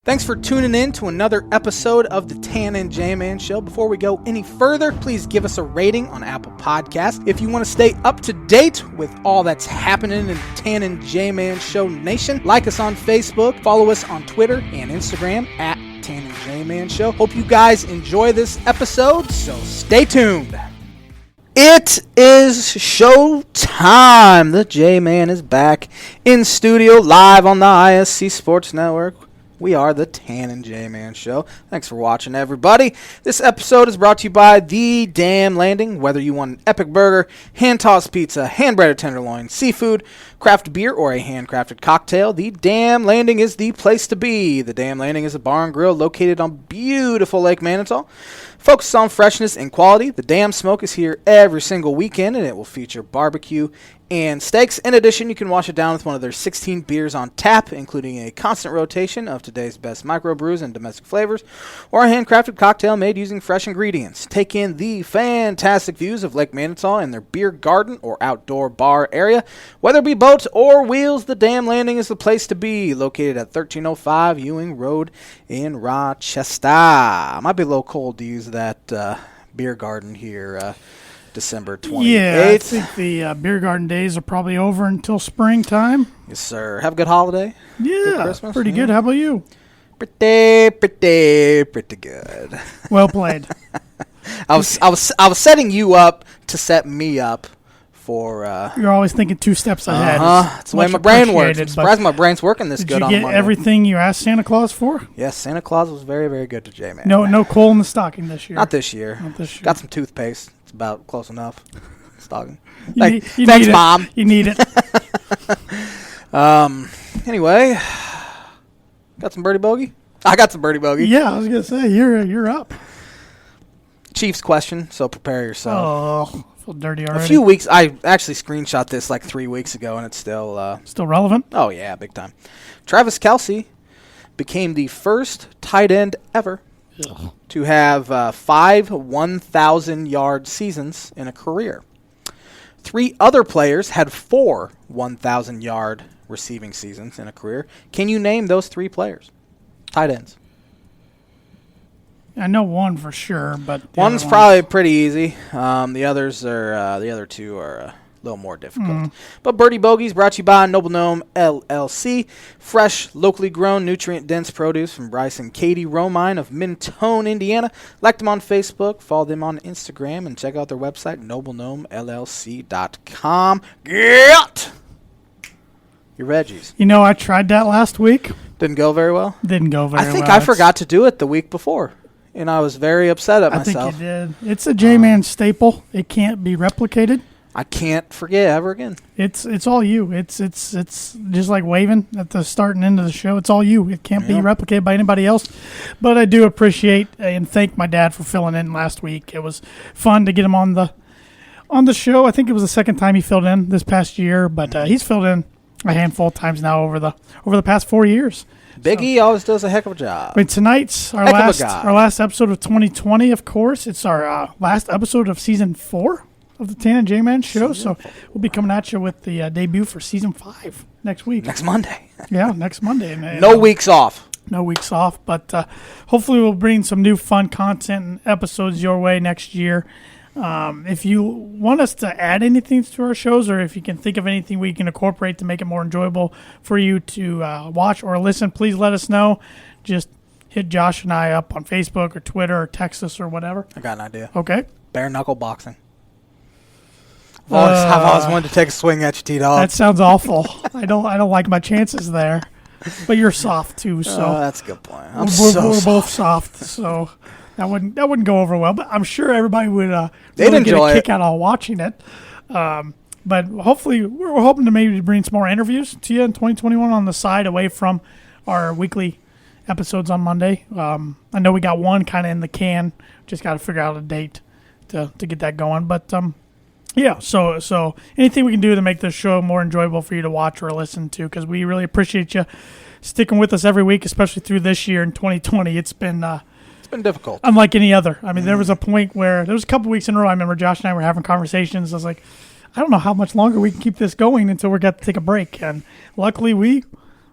Thanks for tuning in to another episode of the Tan and J-Man Show. Before we go any further, please give us a rating on Apple Podcasts. If you want to stay up to date with all that's happening in Tan and J-Man Show Nation, like us on Facebook, follow us on Twitter and Instagram at Tan and J-Man Show. Hope you guys enjoy this episode, so stay tuned. It is show time. The J-Man is back in studio live on the ISC Sports Network. We are the Tan and J-Man Show. Thanks for watching, everybody. This episode is brought to you by The Damn Landing. Whether you want an epic burger, hand-tossed pizza, hand-breaded tenderloin, seafood, craft beer, or a handcrafted cocktail, The Damn Landing is the place to be. The Damn Landing is a bar and grill located on beautiful Lake Manitou. Focused on freshness and quality, the Damn Smoke is here every single weekend, and it will feature barbecue and steaks. In addition, you can wash it down with one of their 16 beers on tap, including a constant rotation of today's best microbrews and domestic flavors, or a handcrafted cocktail made using fresh ingredients. Take in the fantastic views of Lake Manitou and their beer garden or outdoor bar area. Whether it be boats or wheels, the Damn Landing is the place to be, located at 1305 Ewing Road in Rochester. Might be a little cold to use that beer garden here December 28th. Yeah, I think the beer garden days are probably over until springtime. Yes, sir. Have a good holiday. Yeah, good Christmas. Pretty good. How about you? Pretty good. Well played. I was setting you up to set me up for. You're always thinking 2 steps ahead. That's the way my brain works. I'm surprised my brain's working this good on Monday. Did you get everything you asked Santa Claus for? Yes, Santa Claus was very, very good to J-Man. No coal in the stocking this year. Not this year. Not this year. Got some toothpaste. It's about close enough. Stocking. Thanks, need Mom. You need it. Anyway, got some birdie bogey? I got some birdie bogey. Yeah, I was gonna say you're up. Chiefs question, so prepare yourself. Oh, I feel dirty already. A few weeks. I actually screenshot this like 3 weeks ago, and it's still relevant. Oh yeah, big time. Travis Kelce became the first tight end ever to have 5 1,000-yard seasons in a career. 3 other players had 4 1,000-yard receiving seasons in a career. Can you name those 3 players? Tight ends. I know one for sure, but one's probably pretty easy. The other 2 are a little more difficult. But Birdie Bogeys brought to you by Noble Gnome LLC. Fresh, locally grown, nutrient-dense produce from Bryce and Katie Romine of Mentone, Indiana. Like them on Facebook, follow them on Instagram, and check out their website, noblegnomellc.com. Get your veggies. You know, I tried that last week. Didn't go very well? Didn't go very well. I think I forgot to do it the week before, and I was very upset at myself. I think you did. It's a J-Man staple. It can't be replicated. I can't forget ever again. It's all you. It's just like waving at the start and end of the show. It's all you. It can't be replicated by anybody else. But I do appreciate and thank my dad for filling in last week. It was fun to get him on the show. I think it was the second time he filled in this past year, but he's filled in a handful of times now over the past 4 years. Biggie always does a heck of a job. I mean, tonight's our last episode of 2020. Of course, it's our last episode of season 4. Of the Tan and J-Man Show, so we'll be coming at you with the debut for season 5 next week. Next Monday. Yeah, next Monday. Man. No weeks off. No weeks off, but hopefully we'll bring some new fun content and episodes your way next year. If you want us to add anything to our shows, or if you can think of anything we can incorporate to make it more enjoyable for you to watch or listen, please let us know. Just hit Josh and I up on Facebook or Twitter or text us or whatever. I got an idea. Okay. Bare knuckle boxing. I've always wanted to take a swing at you, T-Dog. That sounds awful. I don't like my chances there. But you're soft too, so that's a good point. We're both soft, so that wouldn't go over well. But I'm sure everybody would. They'd really enjoy get a kick out of watching it. But hopefully, we're hoping to maybe bring some more interviews to you in 2021 on the side, away from our weekly episodes on Monday. I know we got one kind of in the can. Just got to figure out a date to get that going. But yeah, so anything we can do to make this show more enjoyable for you to watch or listen to, because we really appreciate you sticking with us every week, especially through this year in 2020. It's been difficult, unlike any other. I mean, there was a point where there was a couple weeks in a row. I remember Josh and I were having conversations. I was like, I don't know how much longer we can keep this going until we got to take a break. And luckily, we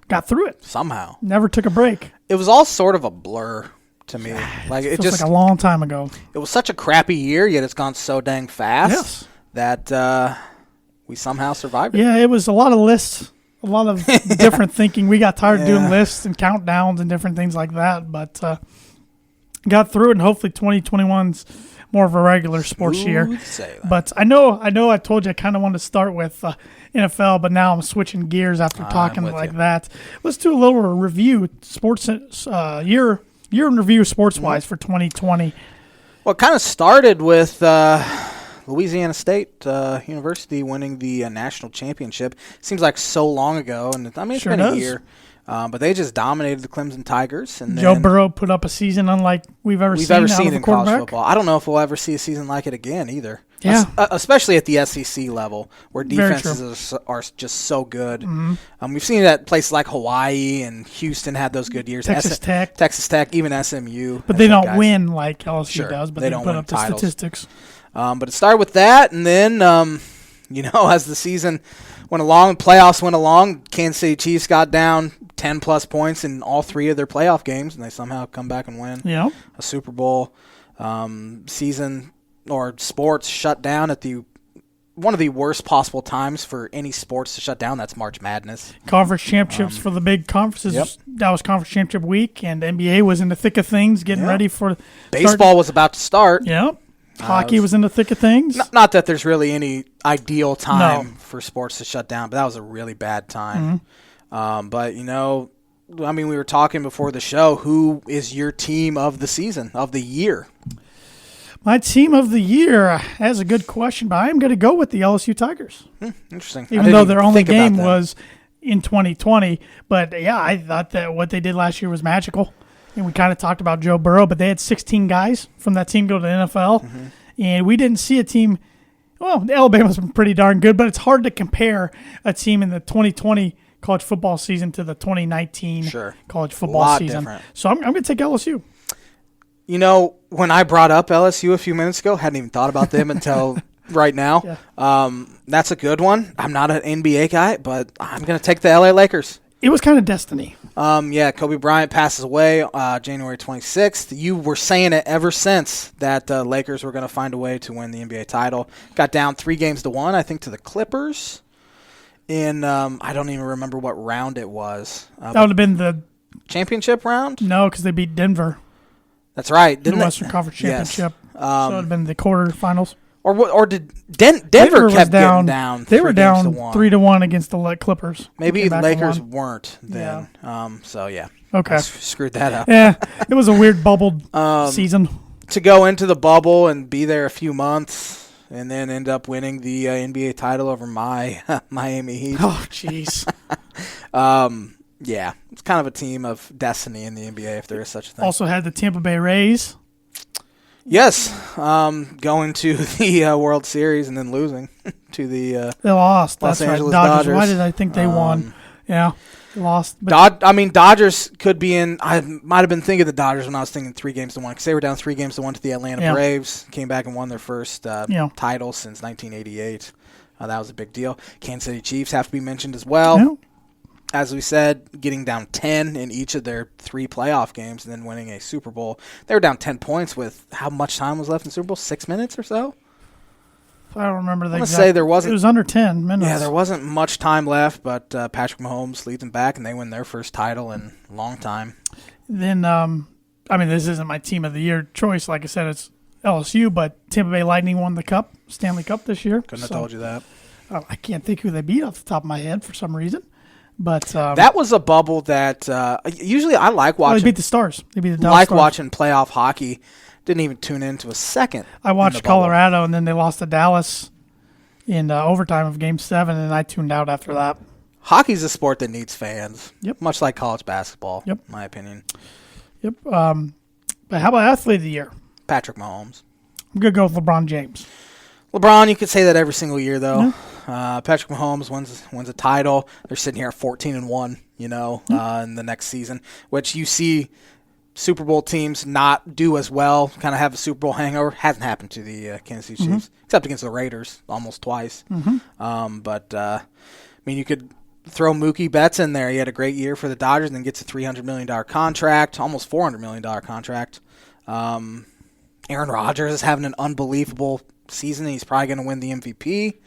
got through it. Somehow. Never took a break. It was all sort of a blur to me. Like it Feels just like a long time ago. It was such a crappy year, yet it's gone so dang fast that we somehow survived it. Yeah, it was a lot of lists, a lot of different thinking. We got tired of doing lists and countdowns and different things like that, but got through it, and hopefully 2021's more of a regular sports year. But I know I told you I kind of wanted to start with NFL, but now I'm switching gears after talking like that. Let's do a little review, sports year in review sports-wise for 2020. Well, it kind of started with Louisiana State University winning the national championship. Seems like so long ago, and I mean, it's been a year. But they just dominated the Clemson Tigers. And Joe Burrow put up a season unlike we've ever seen in college football. I don't know if we'll ever see a season like it again either. Yeah. Especially at the SEC level, where defenses are just so good. Mm-hmm. We've seen it at places like Hawaii, and Houston had those good years. Texas Tech, even SMU. But they don't win like LSU does, but they don't put up the titles. statistics. But it started with that, and then, as the season went along, playoffs went along, Kansas City Chiefs got down 10-plus points in all three of their playoff games, and they somehow come back and win a Super Bowl. Season or sports shut down at one of the worst possible times for any sports to shut down. That's March Madness. Conference championships for the big conferences. Yep. That was conference championship week, and the NBA was in the thick of things, getting ready for baseball was about to start. Yep. Hockey was in the thick of things. Not that there's really any ideal time for sports to shut down, but that was a really bad time. But, we were talking before the show, who is your team of the season, of the year? My team of the year, that's a good question, but I'm going to go with the LSU Tigers. Interesting. Even though their only game was in 2020. But, I thought that what they did last year was magical. And we kind of talked about Joe Burrow, but they had 16 guys from that team go to the NFL. And we didn't see a team – well, Alabama's been pretty darn good, but it's hard to compare a team in the 2020 college football season to the 2019 college football season. Different. So I'm going to take LSU. When I brought up LSU a few minutes ago, hadn't even thought about them until right now. That's a good one. I'm not an NBA guy, but I'm going to take the LA Lakers. It was kind of destiny. Kobe Bryant passes away January 26th. You were saying it ever since that Lakers were going to find a way to win the NBA title. Got down 3-1, I think, to the Clippers. In I don't even remember what round it was. That would have been the championship round? No, because they beat Denver. That's right. Didn't the Western Conference Championship. So it would have been the quarterfinals. Or did Denver kept getting down? They were down 3-1 against the Clippers. Maybe the Lakers weren't then. Okay. Screwed that up. Yeah, it was a weird bubbled season. To go into the bubble and be there a few months and then end up winning the NBA title over my Miami Heat. Oh, jeez. It's kind of a team of destiny in the NBA, if there is such a thing. Also had the Tampa Bay Rays. Yes, going to the World Series and then losing to the they lost. Los That's Angeles right. Dodgers. Why did I think they won? Yeah, they lost. Dodgers could be in. I might have been thinking the Dodgers when I was thinking 3-1 because they were down 3-1 to the Atlanta Braves. Came back and won their first title since 1988. That was a big deal. Kansas City Chiefs have to be mentioned as well. Yeah. As we said, getting down 10 in each of their 3 playoff games and then winning a Super Bowl. They were down 10 points with how much time was left in the Super Bowl? 6 minutes or so? I don't remember the exact. Say there wasn't. It was under 10 minutes. Yeah, there wasn't much time left, but Patrick Mahomes leads them back, and they win their first title in a long time. Then, this isn't my team of the year choice. Like I said, it's LSU, but Tampa Bay Lightning won the Stanley Cup this year. Couldn't have told you that. I can't think who they beat off the top of my head for some reason. But that was a bubble that usually I like watching. They beat the Stars. They beat the Dallas like Stars. Watching playoff hockey. Didn't even tune into a second. I watched Colorado, and then they lost to Dallas in overtime of Game 7, and I tuned out after that. Hockey's a sport that needs fans. Yep. Much like college basketball, in my opinion. Yep. But how about athlete of the year? Patrick Mahomes. I'm going to go with LeBron James. LeBron, you could say that every single year, though. Patrick Mahomes wins a title. They're sitting here at 14-1, in the next season, which you see Super Bowl teams not do as well, kind of have a Super Bowl hangover. Hasn't happened to the Kansas City Chiefs, except against the Raiders almost twice. You could throw Mookie Betts in there. He had a great year for the Dodgers and then gets a $300 million contract, almost $400 million contract. Aaron Rodgers is having an unbelievable season. He's probably going to win the MVP.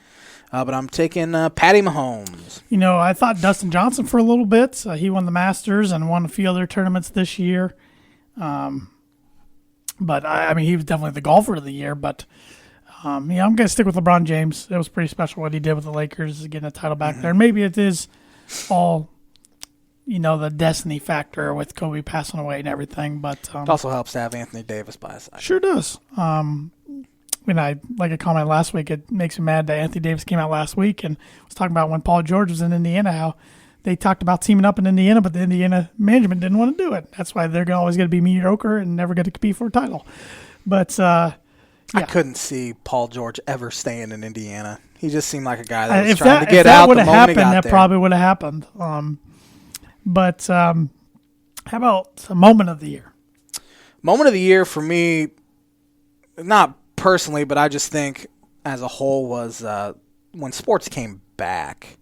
But I'm taking Patty Mahomes. I thought Dustin Johnson for a little bit. He won the Masters and won a few other tournaments this year. But, he was definitely the golfer of the year. But, I'm going to stick with LeBron James. It was pretty special what he did with the Lakers, getting a title back there. And maybe it is all, the destiny factor with Kobe passing away and everything. But it also helps to have Anthony Davis by his side. Sure does. Like I commented last week, it makes me mad that Anthony Davis came out last week and was talking about when Paul George was in Indiana, how they talked about teaming up in Indiana, but the Indiana management didn't want to do it. That's why they're always going to be mediocre and never going to compete for a title. But yeah. I couldn't see Paul George ever staying in Indiana. He just seemed like a guy that was trying to get out the moment he got there. If that would have happened, that probably would have happened. But how about a moment of the year? Moment of the year for me, not personally, but I just think as a whole was when sports came back.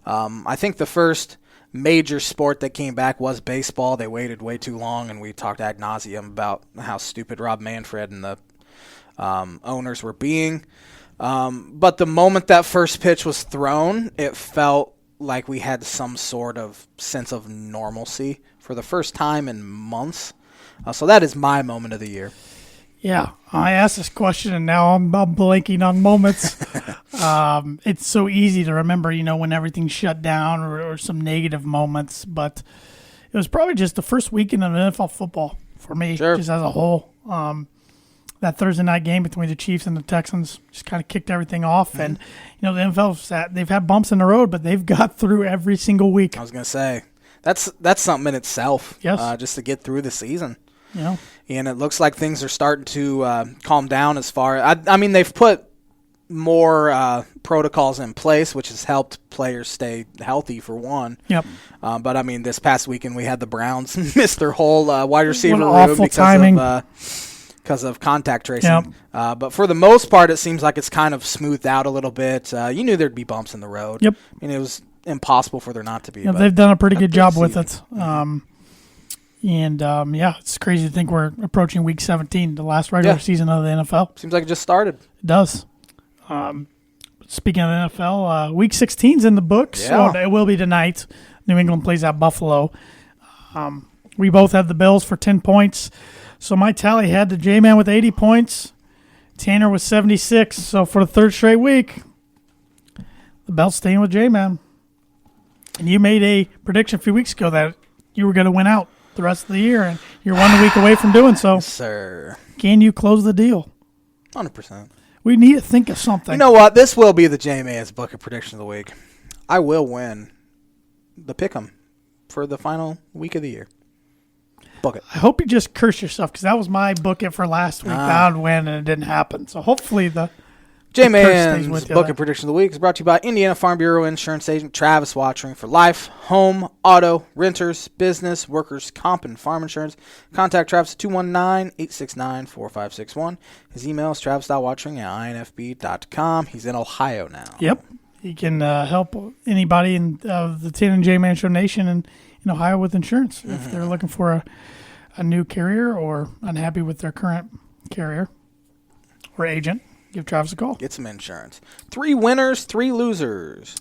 I think the first major sport that came back was baseball. They waited way too long, and we talked ad nauseum about how stupid Rob Manfred and the owners were being. But the moment that first pitch was thrown, it felt like we had some sort of sense of normalcy for the first time in months. So that is my moment of the year. Yeah, I asked this question, and now I'm blanking on moments. It's so easy to remember, when everything shut down or some negative moments. But it was probably just the first weekend of NFL football for me, just as a whole. That Thursday night game between the Chiefs and the Texans just kind of kicked everything off. Mm-hmm. And, the NFL, they've had bumps in the road, but they've got through every single week. I was going to say, that's something in itself, just to get through the season. Yeah. And it looks like things are starting to calm down as far. They've put more protocols in place, which has helped players stay healthy for one. Yep. But this past weekend we had the Browns miss their whole wide receiver room because of contact tracing. Yep. But for the most part, it seems like it's kind of smoothed out a little bit. You knew there'd be bumps in the road. Yep. It was impossible for there not to be. Yeah, they've done a pretty good job with it. It's crazy to think we're approaching Week 17, the last regular season of the NFL. Seems like it just started. It does. Speaking of the NFL, Week 16's in the books. Yeah. So it will be tonight. New England plays at Buffalo. We both had the Bills for 10 points. So my tally had the J-Man with 80 points. Tanner with 76. So for the third straight week, the belt's staying with J-Man. And you made a prediction a few weeks ago that you were going to win out the rest of the year, and you're 1 week away from doing so. Yes, sir. Can you close the deal? 100%. We need to think of something. You know what? This will be the J-Man's Bucket Prediction of the Week. I will win the Pick'em for the final week of the year. Book it. I hope you just curse yourself, because that was my book it for last week. That would win, and it didn't happen. So hopefully the J-Man's Bucket Prediction of the Week is brought to you by Indiana Farm Bureau Insurance Agent Travis Watchering for life, home, auto, renters, business, workers, comp, and farm insurance. Contact Travis at 219-869-4561. His email is travis.watchering@infb.com. He's in Ohio now. Yep. He can help anybody in the Tan and J-Man Show Nation in Ohio with insurance. Mm-hmm. If they're looking for a new carrier or unhappy with their current carrier or agent, give Travis a call. Get some insurance. 3 winners, 3 losers.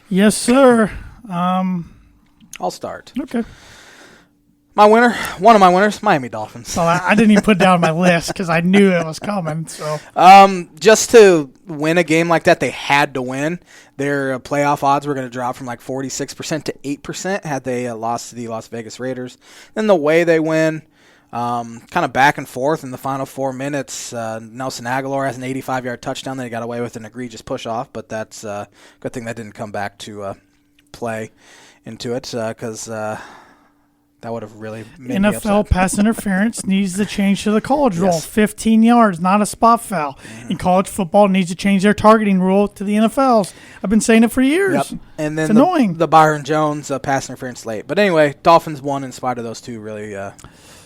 Yes, sir. I'll start. Okay. One of my winners, Miami Dolphins. Well, I didn't even put down my list because I knew it was coming. So, just to win a game like that, they had to win. Their playoff odds were going to drop from like 46% to 8% had they lost to the Las Vegas Raiders. And the way they win, kind of back and forth in the final 4 minutes. Nelson Aguilar has an 85-yard touchdown that he got away with an egregious push-off, but that's a good thing that didn't come back to play into it because that would have really made me upset. NFL pass interference needs to change to the college rule. 15 yards, not a spot foul. Mm-hmm. And college football needs to change their targeting rule to the NFL's. I've been saying it for years. Yep. And then it's annoying. The Byron Jones pass interference late. But anyway, Dolphins won in spite of those two really.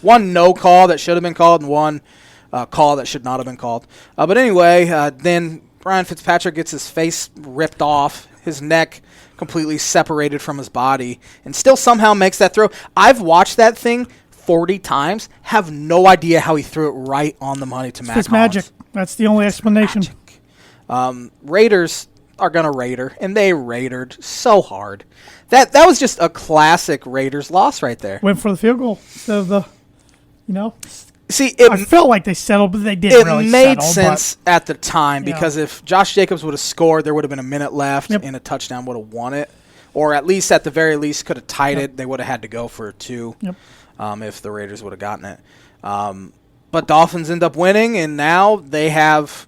One no call that should have been called and one call that should not have been called. But anyway, then Ryan Fitzpatrick gets his face ripped off, his neck completely separated from his body and still somehow makes that throw. I've watched that thing 40 times, have no idea how he threw it right on the money to Matt Collins. It's magic. That's the only explanation. Raiders are going to Raider, and they Raidered so hard. That was just a classic Raiders loss right there. Went for the field goal instead of the, See, I felt like they settled, but they didn't really settle. It made sense at the time because if Josh Jacobs would have scored, there would have been a minute left, and a touchdown would have won it. Or at least, at the very least, could have tied it. They would have had to go for a 2 if the Raiders would have gotten it. But Dolphins end up winning, and now they have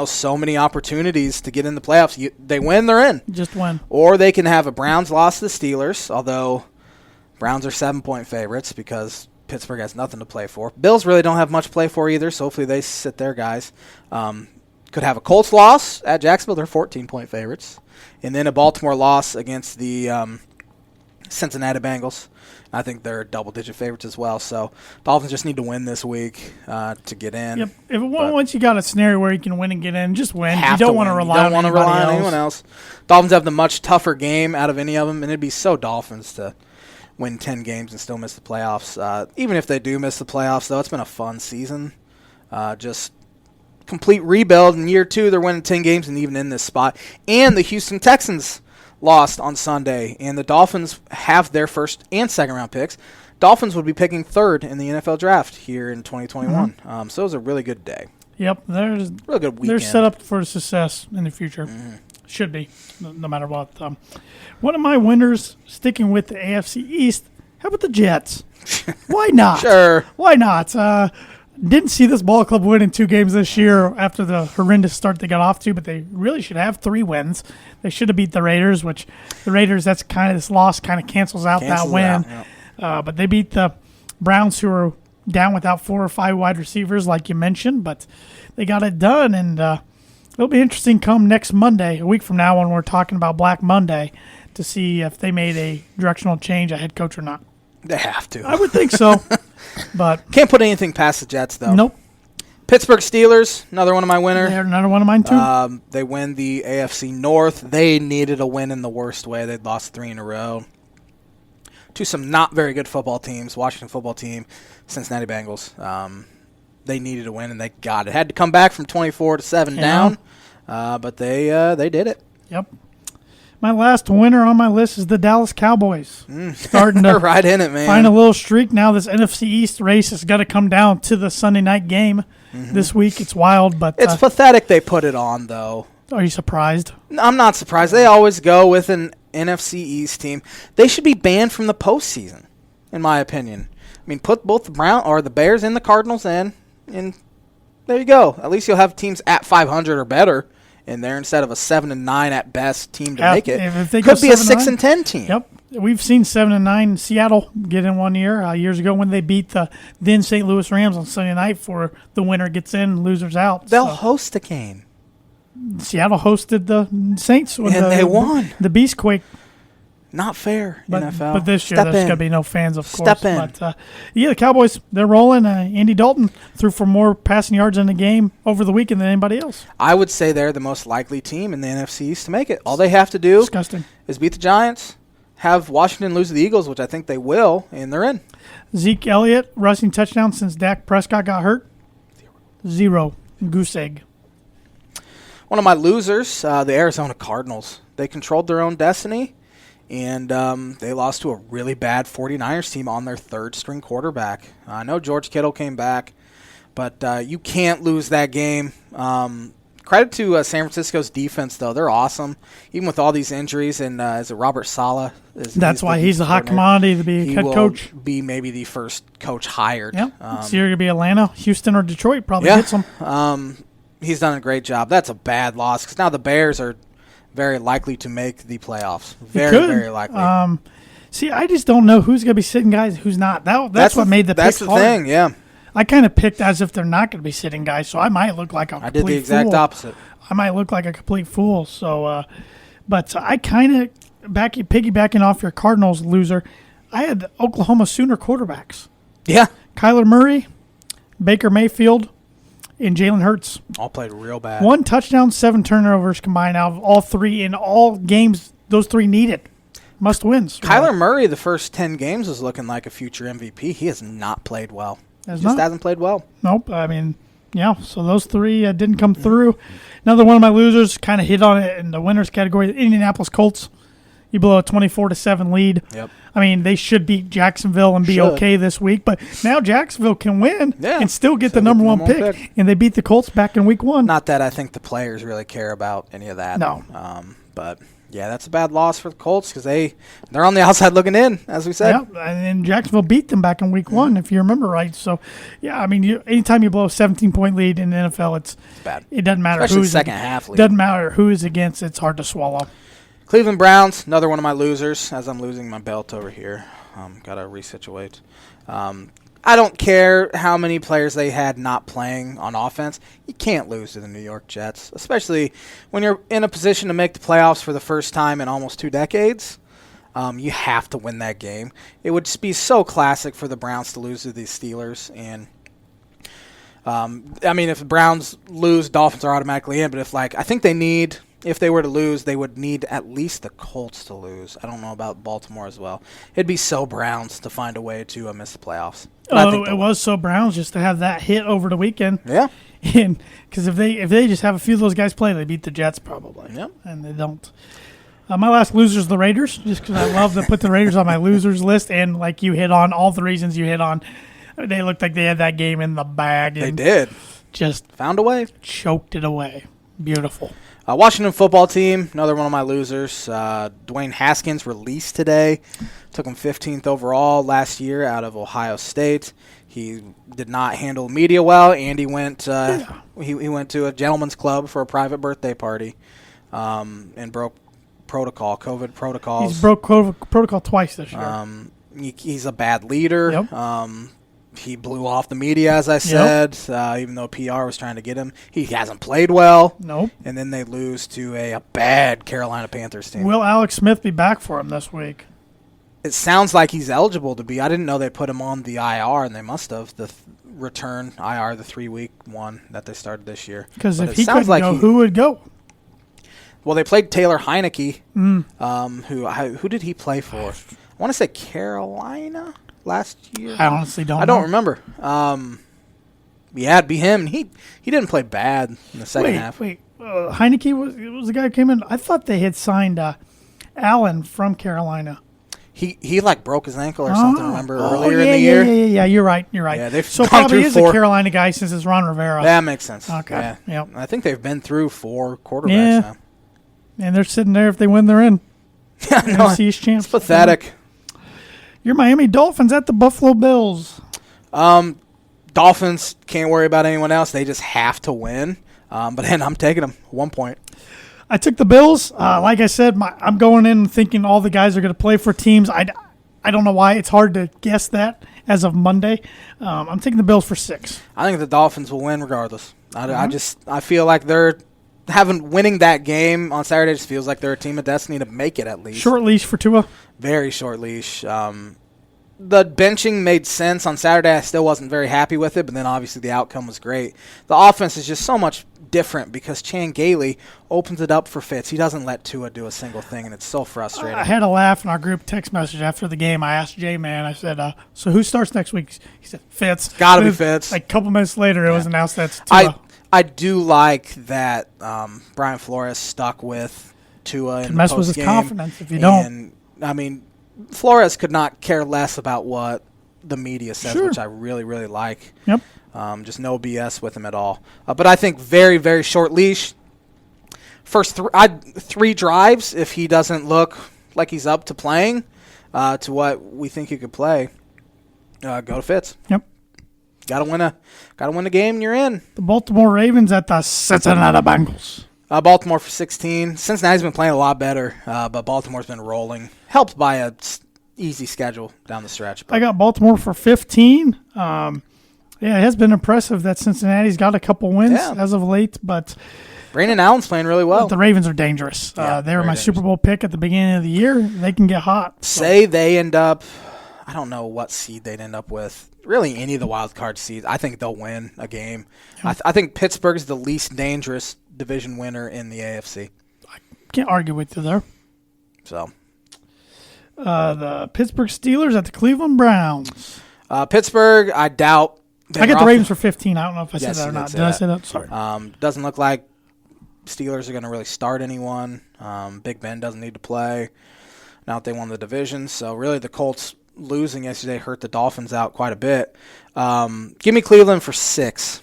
so many opportunities to get in the playoffs. They win, they're in. Just win. Or they can have a Browns loss to the Steelers, although Browns are 7-point favorites because Pittsburgh has nothing to play for. Bills really don't have much to play for either, so hopefully they sit their guys. Could have a Colts loss at Jacksonville. They're 14-point favorites. And then a Baltimore loss against the Cincinnati Bengals. I think they're double-digit favorites as well. So Dolphins just need to win this week to get in. Yep. Once you got a scenario where you can win and get in, just win. You don't want to rely on anyone else. Dolphins have the much tougher game out of any of them, and it'd be so Dolphins to win 10 games and still miss the playoffs. Even if they do miss the playoffs, though, it's been a fun season. Just complete rebuild. In year 2, they're winning 10 games and even in this spot. And the Houston Texans lost on Sunday, and the Dolphins have their first and second round picks. Dolphins would be picking 3rd in the NFL draft here in 2021. So it was a really good day. Yep, really good weekend. They're set up for success in the future. Should be, no matter what. One of my winners, sticking with the AFC East, how about the Jets? Why not? Sure. Why not? Didn't see this ball club win in 2 games this year after the horrendous start they got off to, but they really should have 3 wins. They should have beat the Raiders, which the Raiders, this loss kind of cancels out that win. But they beat the Browns, who are down without 4 or 5 wide receivers, like you mentioned, but they got it done, and it'll be interesting come next Monday, a week from now, when we're talking about Black Monday, to see if they made a directional change, a head coach or not. They have to. I would think so, but can't put anything past the Jets, though. Nope. Pittsburgh Steelers, another one of my winners. They're another one of mine, too. They win the AFC North. They needed a win in the worst way. They'd lost 3 in a row to some not very good football teams, Washington football team, Cincinnati Bengals. They needed a win, and they got it. Had to come back from 24-7 down, but they did it. Yep. My last winner on my list is the Dallas Cowboys. Starting to right in it, man. Find a little streak now. This NFC East race has got to come down to the Sunday night game this week. It's wild, but it's pathetic they put it on, though. Are you surprised? I'm not surprised. They always go with an NFC East team. They should be banned from the postseason, in my opinion. I mean, put both the Bears and the Cardinals in, and there you go. At least you'll have teams at 500 or better in there instead of a 7-9 at best team to make it. If they could be a 6-10 team. Yep, we've seen 7-9 Seattle get in one year. Years ago when they beat the then St. Louis Rams on Sunday night, for the winner gets in, losers out. They'll host a game. Seattle hosted the Saints when they won. The Beastquake. Not fair, NFL. But this year, there's going to be no fans, of course. Step in. But, the Cowboys, they're rolling. Andy Dalton threw for more passing yards in the game over the weekend than anybody else. I would say they're the most likely team in the NFC East to make it. All they have to do is beat the Giants, have Washington lose to the Eagles, which I think they will, and they're in. Zeke Elliott, rushing touchdown since Dak Prescott got hurt. 0. Goose egg. One of my losers, the Arizona Cardinals. They controlled their own destiny. And they lost to a really bad 49ers team on their 3rd-string quarterback. I know George Kittle came back, but you can't lose that game. Credit to San Francisco's defense, though. They're awesome, even with all these injuries. And is it Robert Saleh? That's why he's a hot commodity to be head coach. He will be maybe the first coach hired. Yep. It's either going to be Atlanta, Houston, or Detroit probably gets him. He's done a great job. That's a bad loss because now the Bears are very likely to make the playoffs. Very likely. See, I just don't know who's going to be sitting guys, who's not. That's what made the pick hard. That's the thing, yeah. I kind of picked as if they're not going to be sitting guys, so I might look like a complete fool. I did the exact opposite. I might look like a complete fool. So, but I kind of, piggybacking off your Cardinals loser, I had the Oklahoma Sooner quarterbacks. Yeah. Kyler Murray, Baker Mayfield, and Jalen Hurts. All played real bad. 1 touchdown, 7 turnovers combined out of all 3 in all games those three need it. Must wins. Kyler Murray, the first 10 games, was looking like a future MVP. He has not played well. Hasn't played well. Nope. I mean, yeah. So those three didn't come through. Another one of my losers kind of hit on it in the winners category. The Indianapolis Colts. You blow a 24-7 lead. Yep. I mean, they should beat Jacksonville and be okay this week, but now Jacksonville can win and still get the number one pick, and they beat the Colts back in week 1. Not that I think the players really care about any of that. No. But, yeah, that's a bad loss for the Colts because they're on the outside looking in, as we said. Yeah, and Jacksonville beat them back in week 1, if you remember right. So, yeah, I mean, anytime you blow a 17-point lead in the NFL, it's bad. It doesn't matter who's second half lead. Doesn't matter who's against. It's hard to swallow. Cleveland Browns, another one of my losers, as I'm losing my belt over here. Got to resituate. I don't care how many players they had not playing on offense. You can't lose to the New York Jets, especially when you're in a position to make the playoffs for the first time in almost 2 decades. You have to win that game. It would just be so classic for the Browns to lose to these Steelers. And I mean, if the Browns lose, Dolphins are automatically in. But I think they need... If they were to lose, they would need at least the Colts to lose. I don't know about Baltimore as well. It'd be so Browns to find a way to miss the playoffs. It was so Browns just to have that hit over the weekend. Yeah. And because if they just have a few of those guys play, they beat the Jets probably. Yep. And they don't. My last loser is the Raiders, just because I love to put the Raiders on my losers list. And like you hit on, all the reasons you hit on, they looked like they had that game in the bag. They did. Just found a way. Choked it away. Beautiful. Washington football team, another one of my losers. Dwayne Haskins released today. Took him 15th overall last year out of Ohio State. He did not handle media well, and he went he went to a gentleman's club for a private birthday party and broke COVID protocols. He's broke protocol twice this year. He's a bad leader. Yep. He blew off the media, as I said, even though PR was trying to get him. He hasn't played well. Nope. And then they lose to a bad Carolina Panthers team. Will Alex Smith be back for him this week? It sounds like he's eligible to be. I didn't know they put him on the IR, and they must have. The return IR, the 3-week one that they started this year. Because if he couldn't go, who would go? Well, they played Taylor Heineke, who did he play for? I want to say Carolina last year. I honestly don't know. I don't remember. Yeah, it'd be him. He didn't play bad in the second half. Heineke was the guy who came in. I thought they had signed Allen from Carolina. He broke his ankle or something. Remember earlier in the year? Yeah. You're right. Yeah, they've so gone probably through is a Carolina guy since it's Ron Rivera. That makes sense. Okay. Yeah. I think they've been through 4 quarterbacks now. And they're sitting there. If they win, they're in. It's pathetic. Your Miami Dolphins at the Buffalo Bills. Dolphins can't worry about anyone else. They just have to win. But then I'm taking them 1 point. I took the Bills. Like I said, I'm going in thinking all the guys are going to play for teams. I don't know why. It's hard to guess that as of Monday. I'm taking the Bills for 6. I think the Dolphins will win regardless. I feel like winning that game on Saturday just feels like they're a team of destiny to make it at least. Short leash for Tua. Very short leash. The benching made sense on Saturday. I still wasn't very happy with it, but then obviously the outcome was great. The offense is just so much different because Chan Gailey opens it up for Fitz. He doesn't let Tua do a single thing, and it's so frustrating. I had a laugh in our group text message after the game. I asked J-Man, I said, so who starts next week? He said, Fitz. Got to be Fitz. Like a couple minutes later, it was announced that's Tua. I do like that Brian Flores stuck with Tua in the mess with his confidence if you don't. I mean, Flores could not care less about what the media says, which I really, really like. Yep. Just no BS with him at all. But I think very, very short leash. First 3 drives, if he doesn't look like he's up to playing to what we think he could play, go to Fitz. Yep. Gotta win a game and you're in. The Baltimore Ravens at the Cincinnati Bengals. Baltimore for 16. Cincinnati's been playing a lot better, but Baltimore's been rolling, helped by a easy schedule down the stretch. I got Baltimore for 15. It has been impressive that Cincinnati's got a couple wins as of late, but Brandon Allen's playing really well. The Ravens are dangerous. They were my dangerous Super Bowl pick at the beginning of the year. They can get hot. Say they end up, I don't know what seed they'd end up with. Really, any of the wild card seeds. I think they'll win a game. Yeah. I think Pittsburgh's the least dangerous division winner in the AFC. I can't argue with you there. So the Pittsburgh Steelers at the Cleveland Browns. Pittsburgh, I doubt. I got the Ravens for 15. I don't know if I said that or not. Did I say that? Sorry. Doesn't look like Steelers are going to really start anyone. Big Ben doesn't need to play. Now that they won the division. So really the Colts losing yesterday hurt the Dolphins out quite a bit. Give me Cleveland for 6.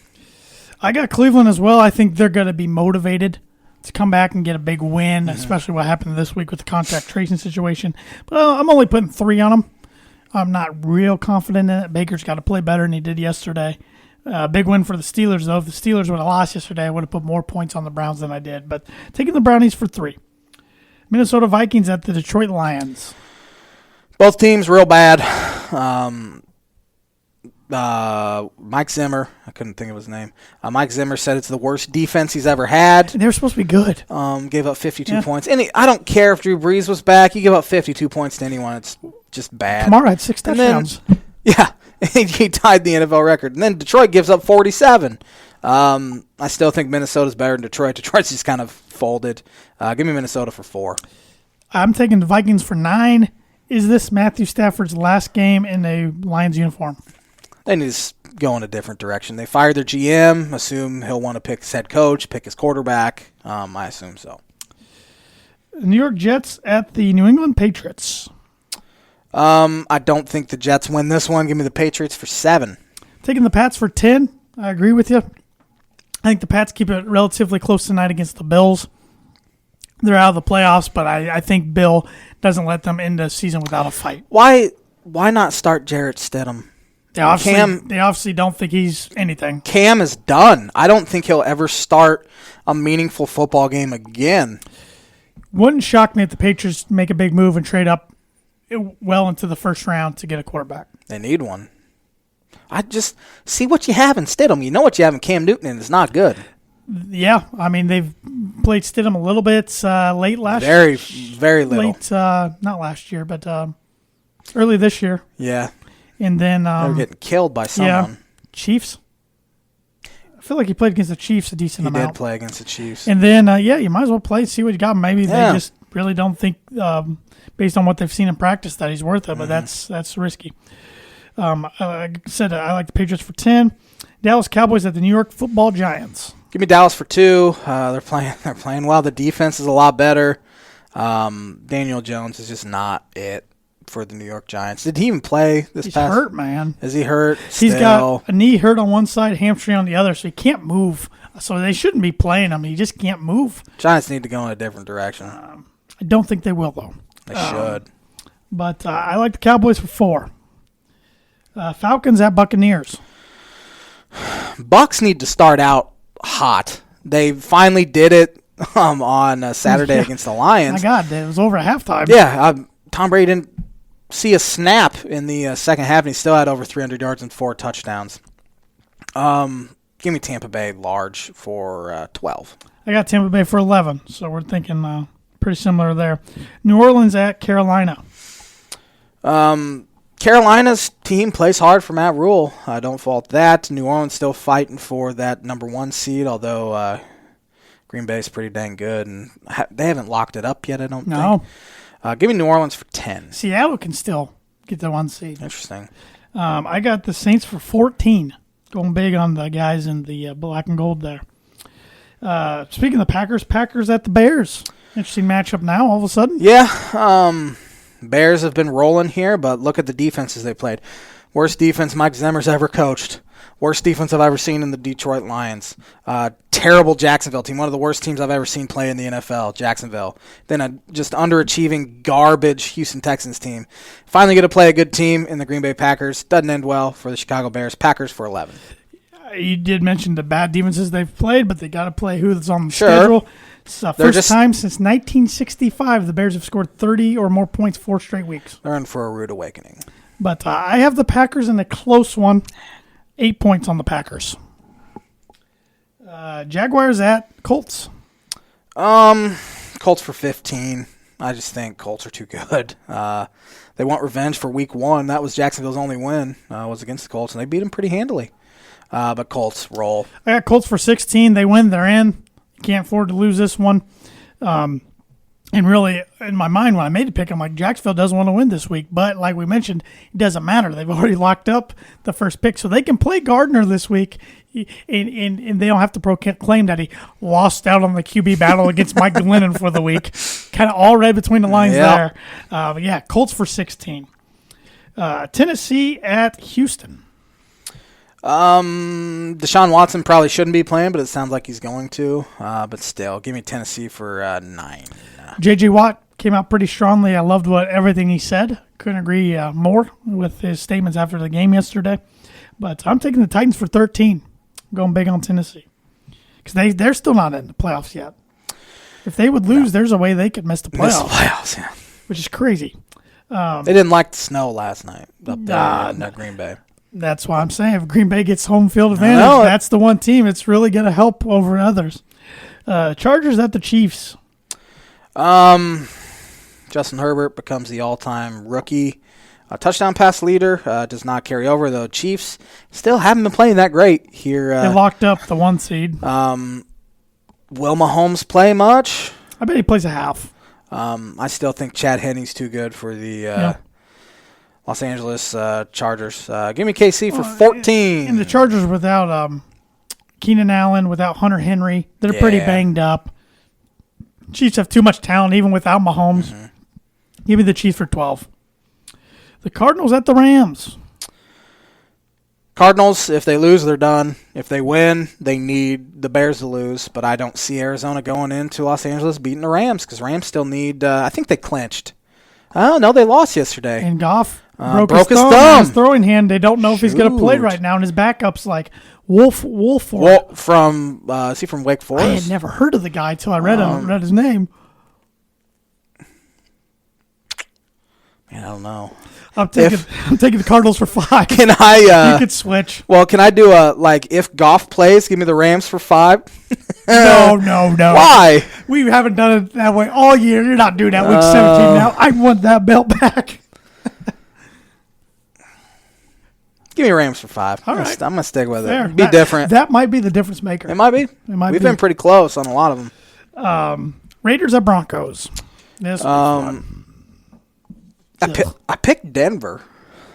I got Cleveland as well. I think they're going to be motivated to come back and get a big win, especially what happened this week with the contact tracing situation. But I'm only putting 3 on them. I'm not real confident in it. Baker's got to play better than he did yesterday. Big win for the Steelers, though. If the Steelers would have lost yesterday, I would have put more points on the Browns than I did. But taking the Brownies for 3. Minnesota Vikings at the Detroit Lions. Both teams real bad. Mike Zimmer, I couldn't think of his name. Mike Zimmer said it's the worst defense he's ever had. They were supposed to be good. Gave up 52 points. And I don't care if Drew Brees was back. You give up 52 points to anyone. It's just bad. Kamara had 6 touchdowns. Yeah, he tied the NFL record. And then Detroit gives up 47. I still think Minnesota's better than Detroit. Detroit's just kind of folded. Give me Minnesota for 4. I'm taking the Vikings for 9. Is this Matthew Stafford's last game in a Lions uniform? They need to go in a different direction. They fired their GM. Assume he'll want to pick his head coach, pick his quarterback. I assume so. New York Jets at the New England Patriots. I don't think the Jets win this one. Give me the Patriots for 7. Taking the Pats for 10. I agree with you. I think the Pats keep it relatively close tonight against the Bills. They're out of the playoffs, but I think Bill doesn't let them end the season without a fight. Why not start Jarrett Stidham? They obviously don't think he's anything. Cam is done. I don't think he'll ever start a meaningful football game again. Wouldn't shock me if the Patriots make a big move and trade up well into the first round to get a quarterback. They need one. I just see what you have in Stidham. You know what you have in Cam Newton, and it's not good. Yeah, I mean, they've played Stidham a little bit late last year. Very, very little. Late, not last year, but early this year. Yeah. And then they're getting killed by someone. Yeah, Chiefs. I feel like he played against the Chiefs a decent amount. He did play against the Chiefs. And then, you might as well play, see what you got. Maybe they just really don't think, based on what they've seen in practice, that he's worth it, but that's risky. Like I said, I like the Patriots for 10. Dallas Cowboys at the New York Football Giants. Give me Dallas for 2. They're playing well. The defense is a lot better. Daniel Jones is just not it for the New York Giants. Did he even play this He's past? He's hurt, man. Is he hurt? He's got a knee hurt on one side, hamstring on the other, so he can't move. So they shouldn't be playing him. He just can't move. Giants need to go in a different direction. I don't think they will, though. They should. But I like the Cowboys for 4. Falcons at Buccaneers. Bucks need to start out hot. They finally did it on Saturday against the Lions. My God, it was over at halftime. Yeah, Tom Brady didn't see a snap in the second half, and he still had over 300 yards and 4 touchdowns. Give me Tampa Bay large for 12. I got Tampa Bay for 11, so we're thinking pretty similar there. New Orleans at Carolina. Carolina's team plays hard for Matt Rule. I don't fault that. New Orleans still fighting for that number 1 seed, although Green Bay's pretty dang good, and they haven't locked it up yet, I don't think. Give me New Orleans for 10. Seattle can still get the 1 seed. Interesting. I got the Saints for 14. Going big on the guys in the black and gold there. Speaking of the Packers at the Bears. Interesting matchup now all of a sudden. Yeah, Bears have been rolling here, but look at the defenses they played. Worst defense Mike Zimmer's ever coached. Worst defense I've ever seen in the Detroit Lions. Terrible Jacksonville team. One of the worst teams I've ever seen play in the NFL, Jacksonville. Then a just underachieving, garbage Houston Texans team. Finally get to play a good team in the Green Bay Packers. Doesn't end well for the Chicago Bears. Packers for 11. You did mention the bad defenses they've played, but they got to play who's on the schedule. It's the first time since 1965 the Bears have scored 30 or more points 4 straight weeks. They're in for a rude awakening. But I have the Packers in a close one. 8 points on the Packers. Jaguars at Colts. Colts for 15. I just think Colts are too good. They want revenge for week 1. That was Jacksonville's only win. Was against the Colts, and they beat them pretty handily. But Colts roll. I got Colts for 16. They win. They're in. Can't afford to lose this one. And really, in my mind, when I made the pick, I'm like, Jacksonville doesn't want to win this week. But like we mentioned, it doesn't matter. They've already locked up the first pick. So they can play Gardner this week, and they don't have to proclaim that he lost out on the QB battle against Mike Glennon for the week. Kind of all read between the lines there. But yeah, Colts for 16. Tennessee at Houston. Deshaun Watson probably shouldn't be playing, but it sounds like he's going to. But still, give me Tennessee for 9. J.J. Watt came out pretty strongly. I loved everything he said. Couldn't agree more with his statements after the game yesterday. But I'm taking the Titans for 13. Going big on Tennessee. Because they're still not in the playoffs yet. If they would lose, there's a way they could miss the playoffs. Miss the playoffs, yeah. Which is crazy. They didn't like the snow last night up there in Green Bay. That's why I'm saying if Green Bay gets home field advantage, that's the one team it's really going to help over others. Chargers at the Chiefs. Justin Herbert becomes the all-time rookie touchdown pass leader. Does not carry over, though. Chiefs still haven't been playing that great here. They locked up the 1 seed. Will Mahomes play much? I bet he plays a half. I still think Chad Henne's too good for the Los Angeles Chargers. Give me KC for 14. And the Chargers without Keenan Allen, without Hunter Henry, they're pretty banged up. Chiefs have too much talent even without Mahomes. Mm-hmm. Give me the Chiefs for 12. The Cardinals at the Rams. Cardinals, if they lose, they're done. If they win, they need the Bears to lose. But I don't see Arizona going into Los Angeles beating the Rams because Rams still need I think they clinched. Oh, no, they lost yesterday. And Goff broke his thumb. His throwing hand. They don't know if he's going to play right now. And his backup's like Wolf from is he from Wake Forest? I had never heard of the guy until I read his name. Man, I don't know. I'm taking the Cardinals for 5. Can I? You could switch. Well, can I do if Goff plays, give me the Rams for 5? No. Why? We haven't done it that way all year. You're not doing that week 17 now. I want that belt back. Give me Rams for 5. All right. I'm going to stick with Fair. it. Be different. That might be the difference maker. It might be. We've been pretty close on a lot of them. Raiders at Broncos. This I picked Denver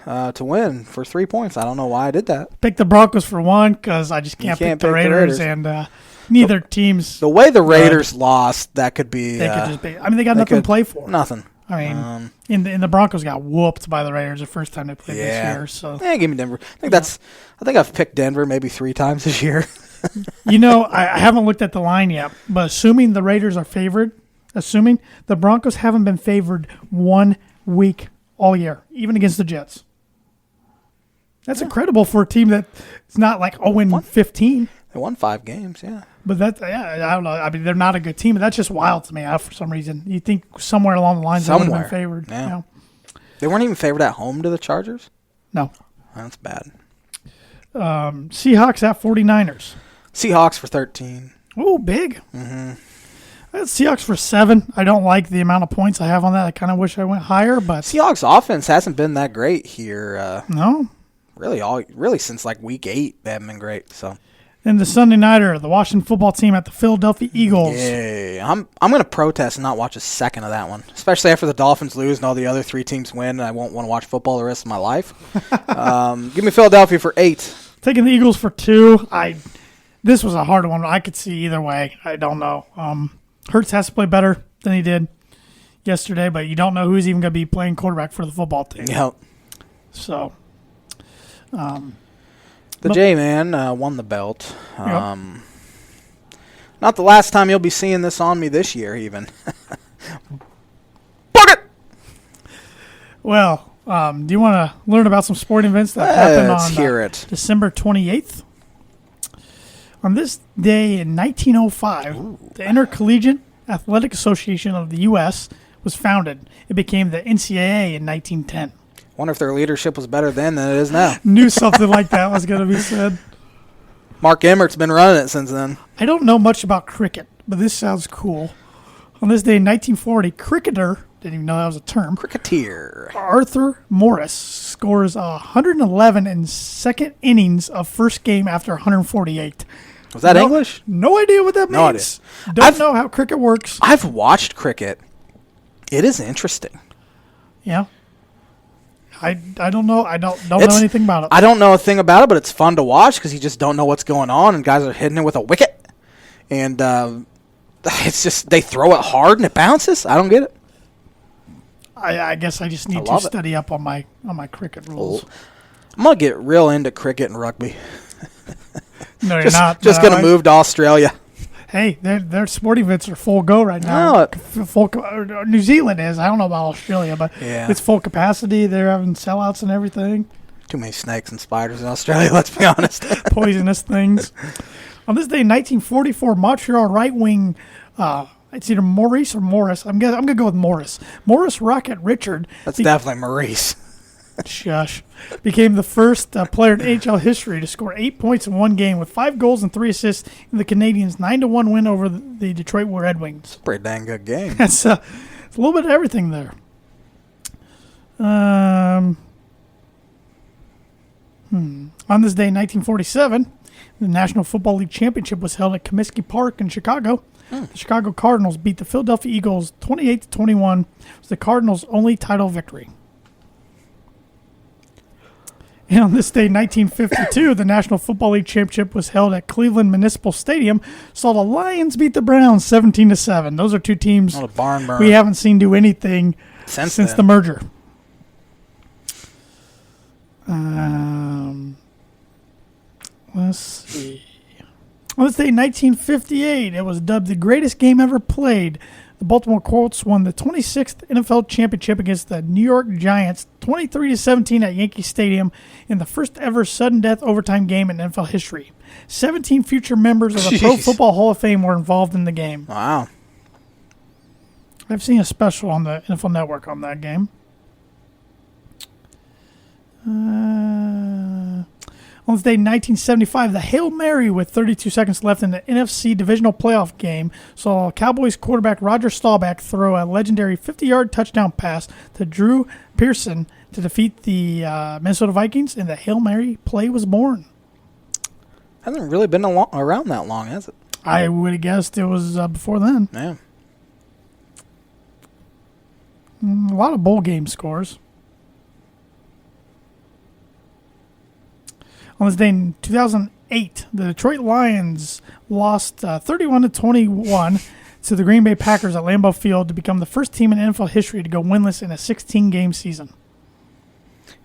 to win for 3 points. I don't know why I did that. Picked the Broncos for 1 because I just can't pick the Raiders. And neither team's. The way the Raiders lost, that could be. They could just be. I mean, they got nothing to play for. Nothing. I mean, and the Broncos got whooped by the Raiders the first time they played this year. So give me Denver. I think I've picked Denver maybe 3 times this year. I haven't looked at the line yet, but assuming the Raiders are favored, assuming the Broncos haven't been favored 1 week all year, even against the Jets. That's incredible for a team that's not like 0-15. They won 5 games, yeah. But I don't know. I mean, they're not a good team. But that's just wild to me for some reason. You think somewhere along the lines they would have been favored. Yeah. They weren't even favored at home to the Chargers? No. That's bad. Seahawks at 49ers. Seahawks for 13. Oh, big. Mm-hmm. Seahawks for 7. I don't like the amount of points I have on that. I kind of wish I went higher, but Seahawks offense hasn't been that great here. No, really since like week 8, they haven't been great. So, and the Sunday nighter, the Washington football team at the Philadelphia Eagles. Yeah, I'm going to protest and not watch a second of that one, especially after the Dolphins lose and all the other 3 teams win. And I won't want to watch football the rest of my life. Give me Philadelphia for 8. Taking the Eagles for 2. This was a hard one. I could see either way. I don't know. Hurts has to play better than he did yesterday, but you don't know who's even going to be playing quarterback for the football team. Yep. So, the J-Man won the belt. Yep. Not the last time you'll be seeing this on me this year, even. Bucket! Well, do you want to learn about some sporting events that happened on December 28th? On this day in 1905, the Intercollegiate Athletic Association of the U.S. was founded. It became the NCAA in 1910. Wonder if their leadership was better then than it is now. Knew something like that was going to be said. Mark Emmert's been running it since then. I don't know much about cricket, but this sounds cool. On this day in 1940, cricketer, didn't even know that was a term. Cricketer. Arthur Morris scores 111 in second innings of first game after 148. Was that English? No idea what that means. Don't know how cricket works. I've watched cricket, It is interesting. Yeah. I don't know. I don't know anything about it. I don't know a thing about it, but it's fun to watch because you just don't know what's going on, and guys are hitting it with a wicket. And it's just they throw it hard and it bounces. I don't get it. I guess I just need to study up on my cricket rules. I'm going to get real into cricket and rugby. No, you're not. Just going to move to Australia. Hey, their sporting events are full go right now. New Zealand is. I don't know about Australia, but it's full capacity. They're having sellouts and everything. Too many snakes and spiders in Australia, let's be honest. Poisonous things. On this day in 1944, Montreal right-wing, it's either Maurice or Morris. I'm going to go with Morris. Morris Rocket Richard. That's definitely Maurice. Shush. Became the first player in NHL history to score 8 points in one game with 5 goals and 3 assists in the Canadiens' 9-1 win over the Detroit Red Wings. Pretty dang good game. It's a little bit of everything there. On this day in 1947, the National Football League Championship was held at Comiskey Park in Chicago. The Chicago Cardinals beat the Philadelphia Eagles 28-21. It was the Cardinals' only title victory. And on this day, 1952, the National Football League Championship was held at Cleveland Municipal Stadium. Saw the Lions beat the Browns 17-7. Those are two teams a barn burn. We haven't seen do anything since the merger. Let's see. On this day, 1958, it was dubbed the greatest game ever played. The Baltimore Colts won the 26th NFL championship against the New York Giants 23-17 at Yankee Stadium in the first ever sudden death overtime game in NFL history. 17 future members of the Pro Football Hall of Fame were involved in the game. Wow. I've seen a special on the NFL Network on that game. On this day, 1975, the Hail Mary with 32 seconds left in the NFC Divisional Playoff game saw Cowboys quarterback Roger Staubach throw a legendary 50-yard touchdown pass to Drew Pearson to defeat the Minnesota Vikings, and the Hail Mary play was born. Hasn't really been around that long, has it? I would have guessed it was before then. Yeah. A lot of bowl game scores. On this day in 2008, the Detroit Lions lost 31-21 to the Green Bay Packers at Lambeau Field to become the first team in NFL history to go winless in a 16-game season.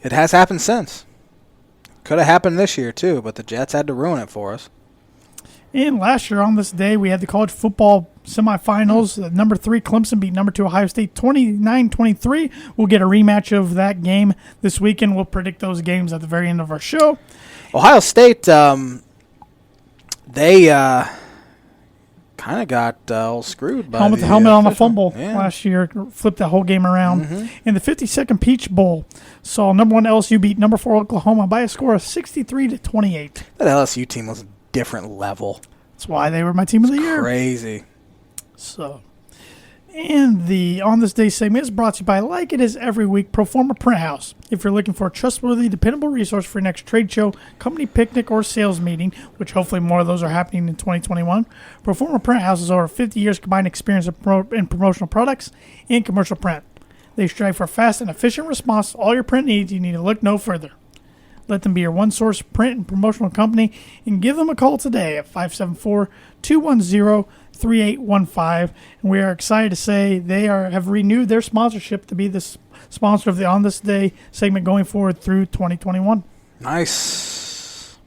It has happened since. Could have happened this year, too, but the Jets had to ruin it for us. And last year on this day, we had the college football semifinals. Number 3 Clemson beat number 2 Ohio State 29-23. We'll get a rematch of that game this weekend. We'll predict those games at the very end of our show. Ohio State, they kind of got all screwed by the helmet on the fumble last year. Flipped the whole game around. In the 52nd Peach Bowl, saw number 1 LSU beat number 4 Oklahoma by a score of 63-28. That LSU team was a different level. That's why they were my team of the year. Crazy. So, and the On This Day segment is brought to you by, like it is every week, Proforma Print House. If you're looking for a trustworthy, dependable resource for your next trade show, company picnic, or sales meeting, which hopefully more of those are happening in 2021, Proforma Print House has over 50 years combined experience in promotional products and commercial print. They strive for fast and efficient response to all your print needs. You need to look no further. Let them be your one-source print and promotional company, and give them a call today at 574-210-3815. And we are excited to say they have renewed their sponsorship to be the sponsor of the On This Day segment going forward through 2021. Nice.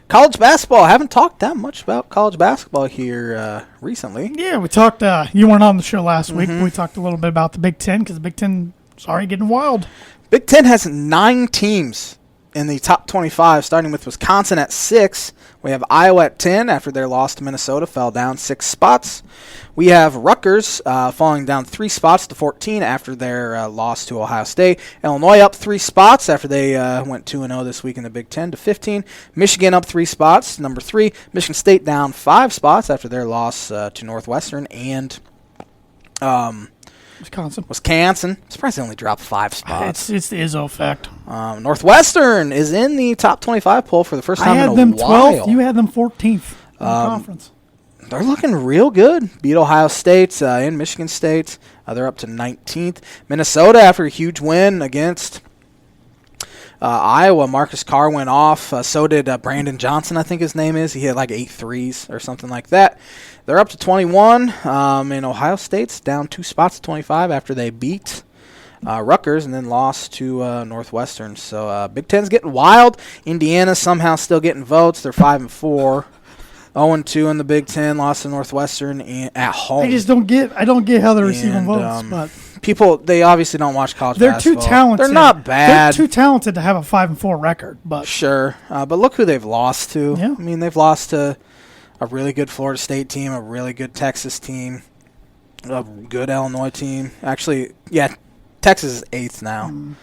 College basketball. I haven't talked that much about college basketball here recently. Yeah, we talked. You weren't on the show last week. But we talked a little bit about the Big Ten because the Big Ten is already getting wild. Big Ten has 9 teams in the top 25, starting with Wisconsin at 6. We have Iowa at 10 after their loss to Minnesota, fell down 6 spots. We have Rutgers falling down 3 spots to 14 after their loss to Ohio State. Illinois up 3 spots after they went 2-0 this week in the Big Ten to 15. Michigan up 3 spots, number 3. Michigan State down 5 spots after their loss to Northwestern. And Wisconsin. Surprised they only dropped 5 spots. It's the Izzo effect. Northwestern is in the top 25 poll for the first time in a while. I had them 12th. You had them 14th in the conference. they're looking real good. Beat Ohio State and Michigan State. They're up to 19th. Minnesota, after a huge win against Iowa, Marcus Carr went off. So did Brandon Johnson, I think his name is. He had like 8 threes or something like that. They're up to 21. And Ohio State's down 2 spots to 25 after they beat Rutgers and then lost to Northwestern. So Big Ten's getting wild. Indiana's somehow still getting votes. They're 5-4. 0-2 in the Big Ten, lost to Northwestern at home. I don't get how they're receiving votes, but people, they obviously don't watch college basketball. They're too talented. They're not bad. They're too talented to have a 5-4 record, but sure. But look who they've lost to. Yeah. I mean, they've lost to a really good Florida State team, a really good Texas team, a good Illinois team. Actually, yeah, Texas is 8th now.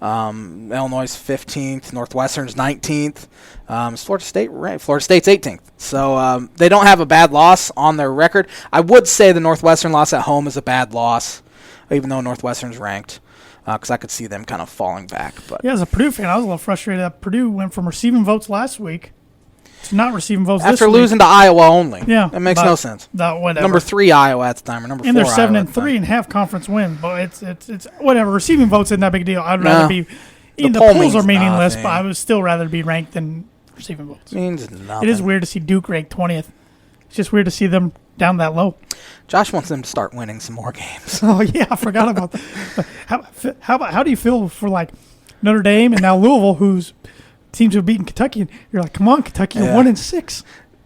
Illinois is 15th. Northwestern's 19th. Florida State's 18th. So they don't have a bad loss on their record. I would say the Northwestern loss at home is a bad loss, even though Northwestern's ranked, because I could see them kind of falling back. But yeah, as a Purdue fan, I was a little frustrated that Purdue went from receiving votes last week to not receiving votes after this week. losing to Iowa only. Yeah, it makes no sense. Whatever. Number 3 Iowa at the time, or number 4 and they're Iowa 7-3 and half conference win, but it's whatever. Receiving votes isn't that big a deal. I'd rather be. The polls are meaningless, nothing. but I would still rather be ranked than receiving votes. Means nothing. It is weird to see Duke ranked 20th. It's just weird to see them down that low. Josh wants them to start winning some more games. Oh yeah, I forgot about that. How do you feel for like Notre Dame and now Louisville, who's teams have beaten Kentucky? And you're like, come on, Kentucky, you're 1-6.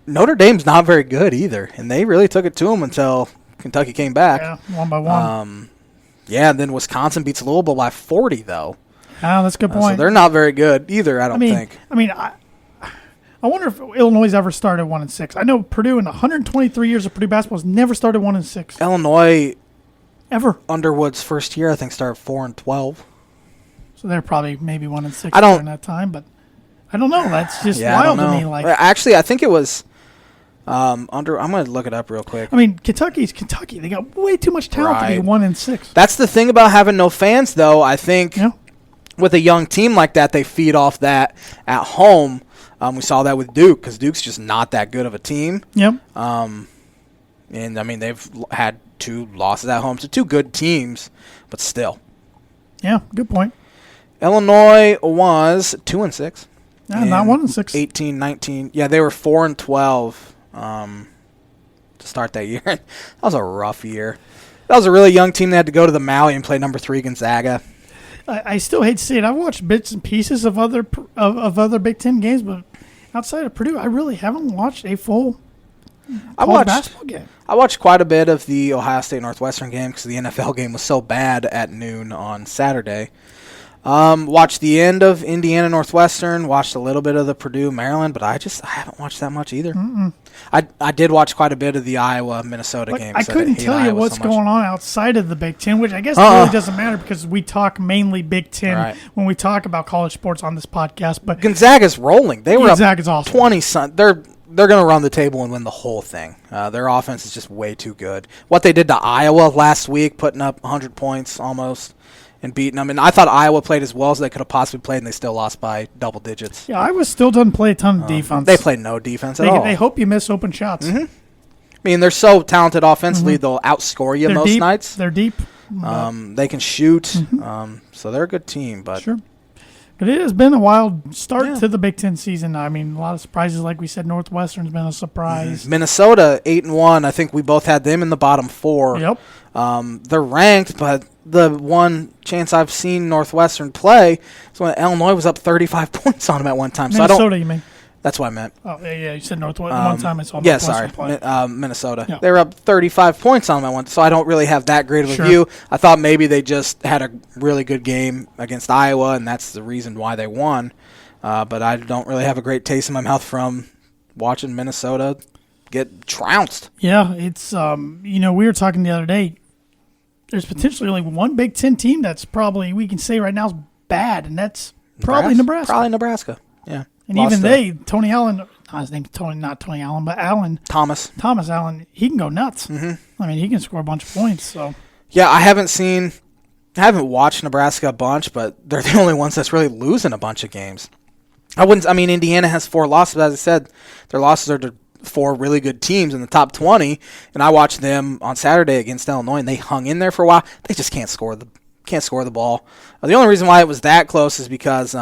Notre Dame's not very good either, and they really took it to them until Kentucky came back. Yeah, 1 by 1. And then Wisconsin beats Louisville by 40 though. Oh, that's a good point. So they're not very good either, I don't think. I wonder if Illinois ever started 1-6. I know Purdue in 123 years of Purdue basketball has never started 1-6. Illinois, ever. Underwood's first year, I think, started 4-12. So they're probably maybe 1-6 during that time, but I don't know. That's just wild to me. Like, actually, I think it was I'm going to look it up real quick. I mean, Kentucky's Kentucky. They got way too much talent to be 1-6. That's the thing about having no fans, though. I think with a young team like that, they feed off that at home. We saw that with Duke because Duke's just not that good of a team. Yep. And, I mean, they've had 2 losses at home to 2 good teams, but still. Yeah, good point. Illinois was 2-6. Yeah, not 1-6. 18-19. Yeah, they were 4-12 to start that year. That was a rough year. That was a really young team that had to go to the Maui and play number 3 Gonzaga. I still hate to say it. I've watched bits and pieces of other Big Ten games, but outside of Purdue, I really haven't watched a full basketball game. I watched quite a bit of the Ohio State Northwestern game because the NFL game was so bad at noon on Saturday. Watched the end of Indiana Northwestern. Watched a little bit of the Purdue Maryland, but I haven't watched that much either. I did watch quite a bit of the Iowa Minnesota game. I couldn't tell you what's going on outside of the Big Ten, which I guess really doesn't matter because we talk mainly Big Ten when we talk about college sports on this podcast. But Gonzaga's rolling. They were Gonzaga's up awesome. 20. They're going to run the table and win the whole thing. Their offense is just way too good. What they did to Iowa last week, putting up 100 points almost. And beating them. And I thought Iowa played as well as they could have possibly played, and they still lost by double digits. Yeah, Iowa still doesn't play a ton of defense. They played no defense at all. They hope you miss open shots. I mean, they're so talented offensively, they'll outscore you most nights. They're deep. They can shoot. So they're a good team. But sure. But it has been a wild start to the Big Ten season. I mean, a lot of surprises. Like we said, Northwestern's been a surprise. Minnesota, 8-1. I think we both had them in the bottom 4. Yep. They're ranked, but the one chance I've seen Northwestern play is when Illinois was up 35 points on them at one time. Minnesota, you mean? That's what I meant. Oh, yeah, you said Northwestern. One time I saw Northwestern play. Minnesota. Yeah. They were up 35 points on them at one, so I don't really have that great of a view. I thought maybe they just had a really good game against Iowa, and that's the reason why they won. But I don't really have a great taste in my mouth from watching Minnesota get trounced. Yeah, it's, we were talking the other day. There's potentially only one Big Ten team that's probably, we can say right now, is bad, and that's probably Nebraska. Probably Nebraska, yeah. And even Tony Allen, his name's Tony, not Tony Allen, but Allen. Thomas Allen, he can go nuts. I mean, he can score a bunch of points. So yeah, I haven't watched Nebraska a bunch, but they're the only ones that's really losing a bunch of games. Indiana has 4 losses, but as I said, their losses are to 4 really good teams in the top 20, and I watched them on Saturday against Illinois, and they hung in there for a while. They just can't score the ball. The only reason why it was that close is because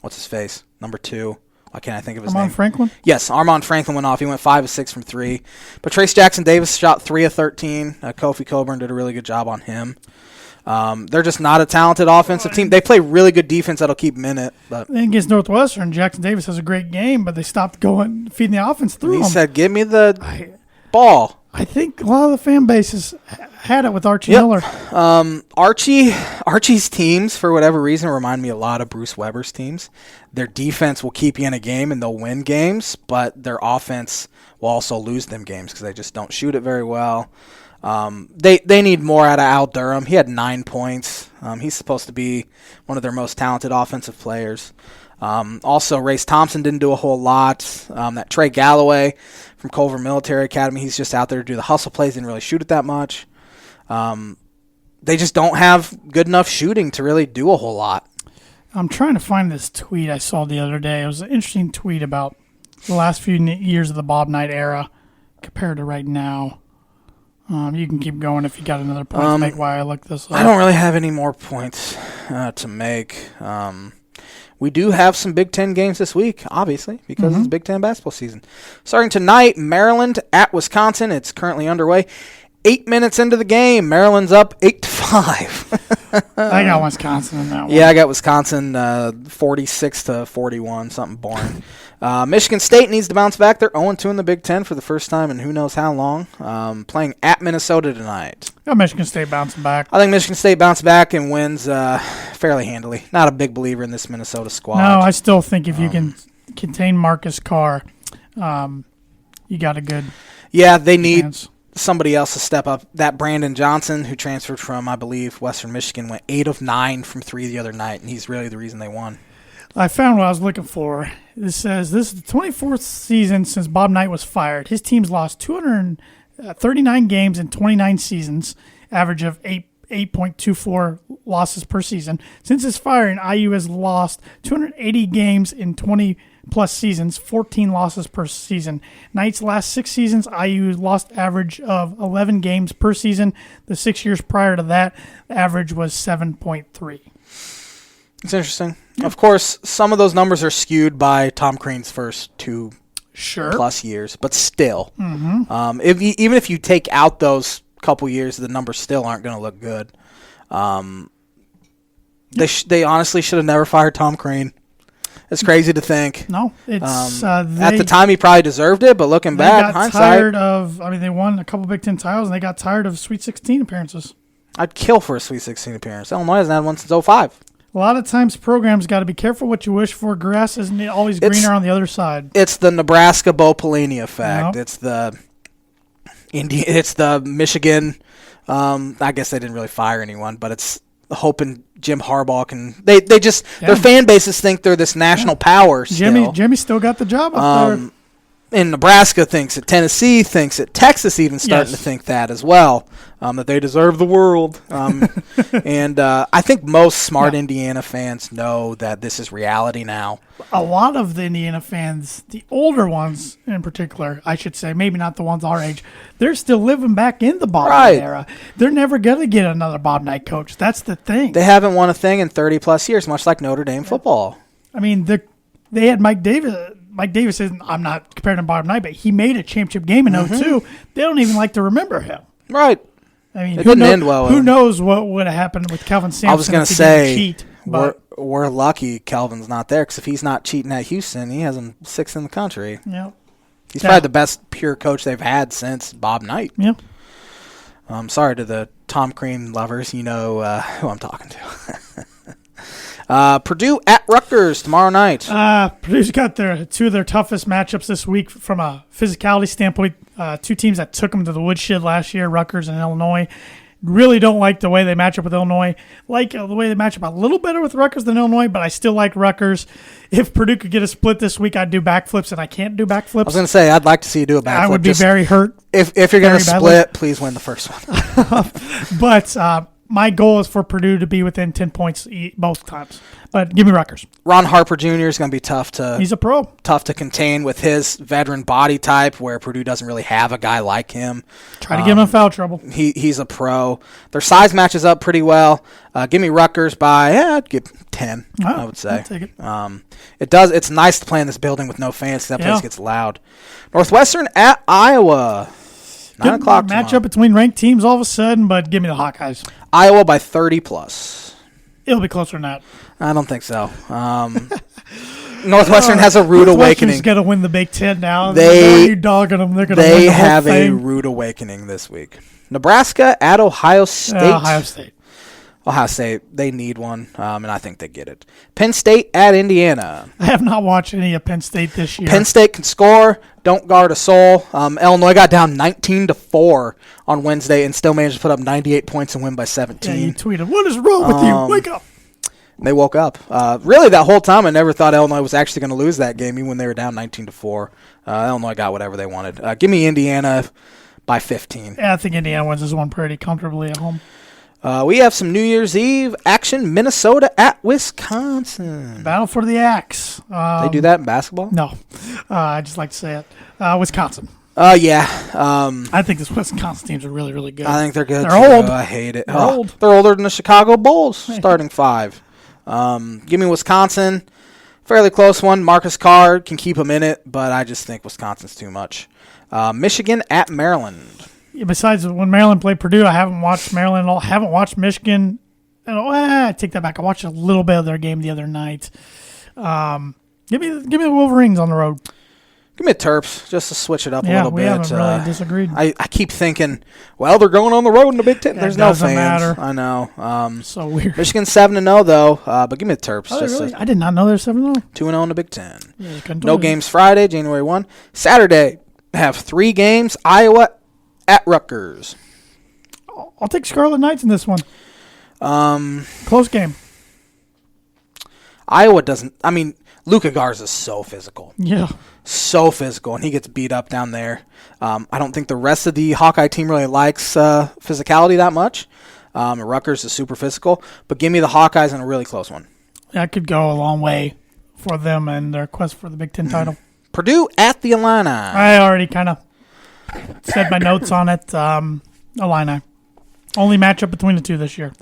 what's his face? Number 2. Why can't I think of his name? Armand Franklin? Yes, Armand Franklin went off. He went 5 of 6 from 3. But Trace Jackson-Davis shot 3 of 13. Kofi Coburn did a really good job on him. They're just not a talented offensive team. They play really good defense that'll keep them in it. But then against Northwestern, Jackson-Davis has a great game, but they stopped feeding the offense through him. He said, give me the ball. I think a lot of the fan bases had it with Archie Miller. Archie's teams, for whatever reason, remind me a lot of Bruce Weber's teams. Their defense will keep you in a game and they'll win games, but their offense will also lose them games because they just don't shoot it very well. They need more out of Al Durham. He had 9 points. He's supposed to be one of their most talented offensive players. Also, Race Thompson didn't do a whole lot. That Trey Galloway from Culver Military Academy, he's just out there to do the hustle plays, didn't really shoot it that much. They just don't have good enough shooting to really do a whole lot. I'm trying to find this tweet I saw the other day. It was an interesting tweet about the last few years of the Bob Knight era compared to right now. You can keep going if you got another point to make while I look this up. I don't really have any more points to make. We do have some Big Ten games this week, obviously, because it's Big Ten basketball season. Starting tonight, Maryland at Wisconsin. It's currently underway. 8 minutes into the game, Maryland's up 8-5. I got Wisconsin in that one. Yeah, I got Wisconsin 46-41, something boring. Michigan State needs to bounce back. They're 0-2 in the Big Ten for the first time in who knows how long. Playing at Minnesota tonight. Got Michigan State bouncing back. I think Michigan State bounces back and wins fairly handily. Not a big believer in this Minnesota squad. No, I still think if you can contain Marcus Carr, you got a good they need chance. Somebody else to step up. That Brandon Johnson, who transferred from, I believe, Western Michigan, went 8 of 9 from 3 the other night, and he's really the reason they won. I found what I was looking for. It says this is the 24th season since Bob Knight was fired. His team's lost 239 games in 29 seasons, average of 8.24 losses per season. Since his firing, IU has lost 280 games in 20-plus seasons, 14 losses per season. Knight's last 6 seasons, IU lost average of 11 games per season. The 6 years prior to that, the average was 7.3. It's interesting. Of course, some of those numbers are skewed by Tom Crean's first 2 plus years, but still. Even if you take out those couple years, the numbers still aren't going to look good. They honestly should have never fired Tom Crean. It's crazy to think. No, it's at the time he probably deserved it, but looking back, hindsight. They won a couple Big Ten titles, and they got tired of Sweet 16 appearances. I'd kill for a Sweet 16 appearance. Illinois hasn't had one since 2005. A lot of times programs got to be careful what you wish for. Grass isn't always greener on the other side. It's the Nebraska Bo Pelini effect. Yep. It's the Michigan. I guess they didn't really fire anyone, but it's hoping Jim Harbaugh can. Their fan bases think they're this national power. Jimmy still got the job up there. And Nebraska thinks it. Tennessee thinks it. Texas even starting to think that as well. That they deserve the world. And I think most smart Indiana fans know that this is reality now. A lot of the Indiana fans, the older ones in particular, I should say, maybe not the ones our age, they're still living back in the Bob Knight era. They're never going to get another Bob Knight coach. That's the thing. They haven't won a thing in 30-plus years, much like Notre Dame football. I mean, they had Mike Davis. Mike Davis isn't, I'm not comparing him to Bob Knight, but he made a championship game in 2002. They don't even like to remember him. Right. I mean, it didn't end well. Who knows what would have happened with Calvin Sampson? I was going to say, cheat, we're lucky Calvin's not there, because if he's not cheating at Houston, he has him 6th in the country. Yeah. He's probably the best pure coach they've had since Bob Knight. Yeah. Sorry to the Tom Crean lovers. You know who I'm talking to. Purdue at Rutgers tomorrow night. Purdue's got 2 of their toughest matchups this week from a physicality standpoint. 2 teams that took them to the woodshed last year, Rutgers and Illinois. Really don't like the way they match up with Illinois. Like the way they match up a little better with Rutgers than Illinois, but I still like Rutgers. If Purdue could get a split this week, I'd do backflips, and I can't do backflips. I was going to say, I'd like to see you do a backflip. I would be very hurt. If you're going to split, please win the first one. But my goal is for Purdue to be within 10 points both times. But give me Rutgers. Ron Harper Jr. is going to be tough to. He's a pro. Tough to contain with his veteran body type, where Purdue doesn't really have a guy like him. Try to get him in foul trouble. He's a pro. Their size matches up pretty well. Give me Rutgers by I'd give 10. I would say. I'll take it. It does. It's nice to play in this building with no fans. That place gets loud. Northwestern at Iowa. 9 o'clock matchup between ranked teams all of a sudden, but give me the Hawkeyes. Iowa by 30+. It'll be closer than that. I don't think so. Northwestern has a rude awakening. Northwestern's going to win the Big Ten now. They you dogging them. They're going to win They the whole have thing. a rude awakening this week. Nebraska at Ohio State. Ohio State, they need one, and I think they get it. Penn State at Indiana. I have not watched any of Penn State this year. Penn State can score, don't guard a soul. Illinois got down 19-4 on Wednesday and still managed to put up 98 points and win by 17. Yeah, you tweeted, what is wrong with you? Wake up. They woke up. Really, that whole time, I never thought Illinois was actually going to lose that game, even when they were down 19-4. Illinois got whatever they wanted. Give me Indiana by 15. Yeah, I think Indiana wins this one pretty comfortably at home. We have some New Year's Eve action. Minnesota at Wisconsin. Battle for the axe. They do that in basketball? No. I just like to say it. Wisconsin. Yeah. I think this Wisconsin teams are really, really good. I think they're good. They're old. I hate it. They're old. They're older than the Chicago Bulls, starting 5. Give me Wisconsin. Fairly close one. Marcus Card can keep them in it, but I just think Wisconsin's too much. Michigan at Maryland. Besides, when Maryland played Purdue, I haven't watched Maryland at all. Haven't watched Michigan. I take that back. I watched a little bit of their game the other night. Give me the Wolverines on the road. Give me the Terps, just to switch it up a little bit. Yeah, we haven't really disagreed. I keep thinking, well, they're going on the road in the Big Ten. There's no fans. Matter. I know. So weird. Michigan's 7-0 though, but give me the Terps. Oh, really? I did not know they're 7-0. 2-0 in the Big Ten. Yeah, no games Friday, January 1. Saturday, have 3 games. Iowa at Rutgers. I'll take Scarlet Knights in this one. Close game. Iowa doesn't. I mean, Luka Garza's so physical. Yeah. So physical, and he gets beat up down there. I don't think the rest of the Hawkeye team really likes physicality that much. Rutgers is super physical, but give me the Hawkeyes in a really close one. That could go a long way for them and their quest for the Big Ten title. Purdue at the Illini. I already kind of said my notes on it. Illini. Only matchup between the two this year.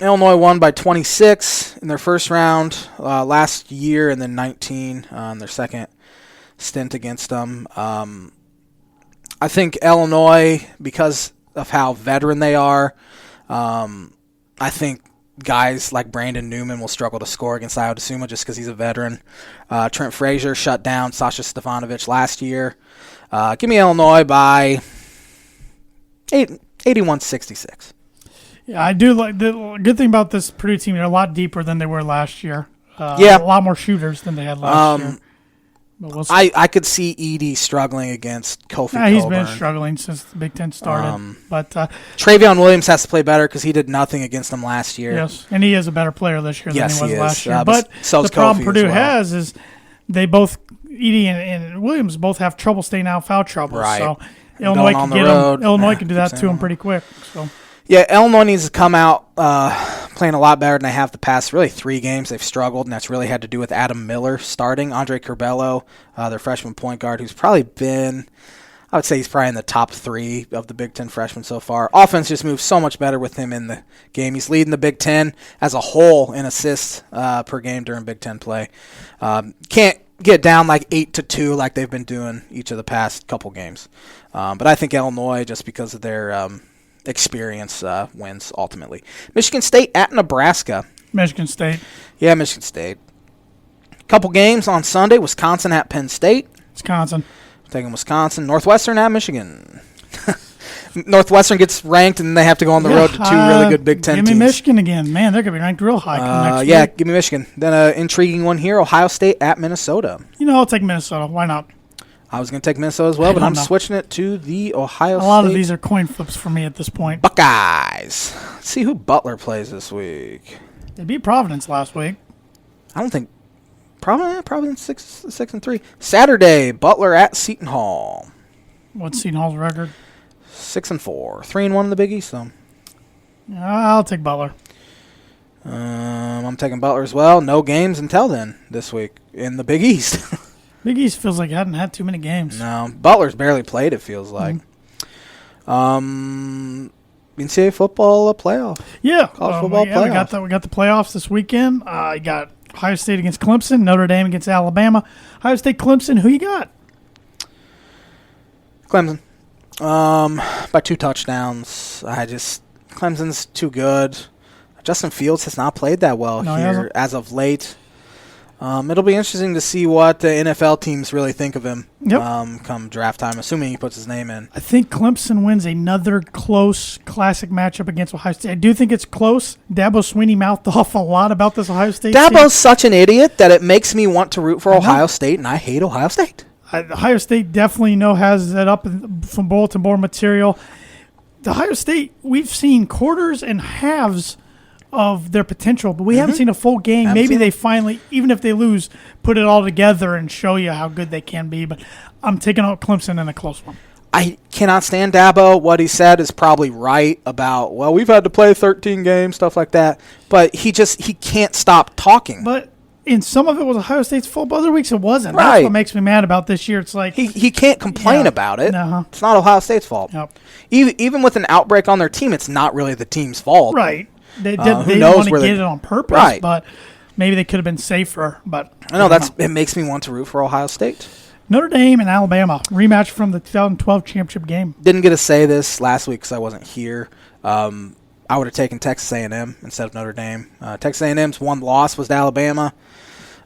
Illinois won by 26 in their first round last year, and then 19 on their second stint against them. I think Illinois, because of how veteran they are, I think guys like Brandon Newman will struggle to score against Io DeSuma just because he's a veteran. Trent Frazier shut down Sasha Stefanovic last year. Give me Illinois by 81-66. Yeah, I do like the good thing about this Purdue team. They're a lot deeper than they were last year. A lot more shooters than they had last year. But we'll see. I could see Edey struggling against Kofi Cockburn. He's been struggling since the Big Ten started. But Travion Williams has to play better because he did nothing against them last year. Yes, and he is a better player this year than he was last year. But so the problem Purdue has is they both, Edey and Williams, both have trouble staying out of foul trouble. Right. So Illinois can get them. Illinois can do that to them pretty quick. So. Yeah, Illinois needs to come out playing a lot better than they have the past, really 3 games. They've struggled, and that's really had to do with Adam Miller starting. Andre Curbelo, their freshman point guard, who's probably been, I would say he's probably in the top 3 of the Big Ten freshmen so far. Offense just moves so much better with him in the game. He's leading the Big Ten as a whole in assists per game during Big Ten play. Can't get down like 8-2 like they've been doing each of the past couple games. But I think Illinois, just because of their experience, wins ultimately. Michigan State at Nebraska. Michigan State. Yeah, Michigan State. Couple games on Sunday. Wisconsin at Penn State. Wisconsin. Taking Wisconsin. Northwestern at Michigan. Northwestern gets ranked, and they have to go on the road to 2 really good Big Ten teams. Give me Michigan again. Man, they're going to be ranked real high next week. Yeah, give me Michigan. Then an intriguing one here, Ohio State at Minnesota. I'll take Minnesota. Why not? I was going to take Minnesota as well, but I'm switching it to the Ohio State. A lot of these are coin flips for me at this point. Buckeyes. Let's see who Butler plays this week. They beat Providence last week. I don't think Providence 6-3. Saturday, Butler at Seton Hall. What's Seton Hall's record? 6-4. 3-1 in the Big East, though. I'll take Butler. I'm taking Butler as well. No games until then this week in the Big East. Big East feels like it hadn't had too many games. No, Butler's barely played, it feels like. NCAA football playoff. Yeah. College football playoff. We got the playoffs this weekend. You got Ohio State against Clemson, Notre Dame against Alabama. Ohio State, Clemson, who you got? Clemson. By 2 touchdowns. Clemson's too good. Justin Fields has not played that well here as of late. It'll be interesting to see what the NFL teams really think of him come draft time, assuming he puts his name in. I think Clemson wins another close classic matchup against Ohio State. I do think it's close. Dabo Swinney mouthed off a lot about this Ohio State team. Dabo's such an idiot that it makes me want to root for Ohio State, and I hate Ohio State. Ohio State definitely has it up from bulletin board material. The Ohio State, we've seen quarters and halves of their potential, but we haven't seen a full game. Maybe they finally, even if they lose, put it all together and show you how good they can be. But I'm taking out Clemson in a close one. I cannot stand Dabo. What he said is probably right about, well, we've had to play 13 games, stuff like that. But he can't stop talking. But in some of it was Ohio State's fault, but other weeks it wasn't. Right. That's what makes me mad about this year. It's like he can't complain about it. It's not Ohio State's fault. Yep. Even with an outbreak on their team, it's not really the team's fault. Right. They didn't want to get it on purpose, right. But maybe they could have been safer. But I know it makes me want to root for Ohio State. Notre Dame and Alabama rematch from the 2012 championship game. Didn't get to say this last week because I wasn't here. I would have taken Texas A&M instead of Notre Dame. Texas A&M's one loss was to Alabama.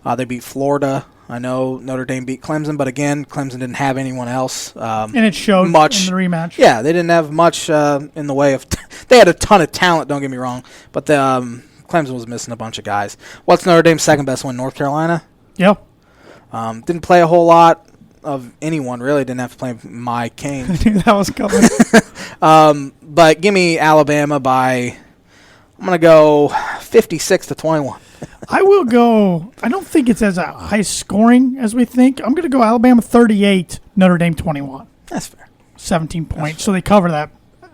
They beat Florida. I know Notre Dame beat Clemson, but again, Clemson didn't have anyone else. And it showed much in the rematch. Yeah, they didn't have much in the way of they had a ton of talent, don't get me wrong, but Clemson was missing a bunch of guys. What's Notre Dame's second best win? North Carolina? Yeah. Didn't play a whole lot of anyone, really. Didn't have to play my Cane. I knew that was coming. But give me Alabama by, I'm going to go 56-21. I will go. I don't think it's as high scoring as we think. I'm going to go Alabama 38, Notre Dame 21. That's fair. 17 points. So they cover that.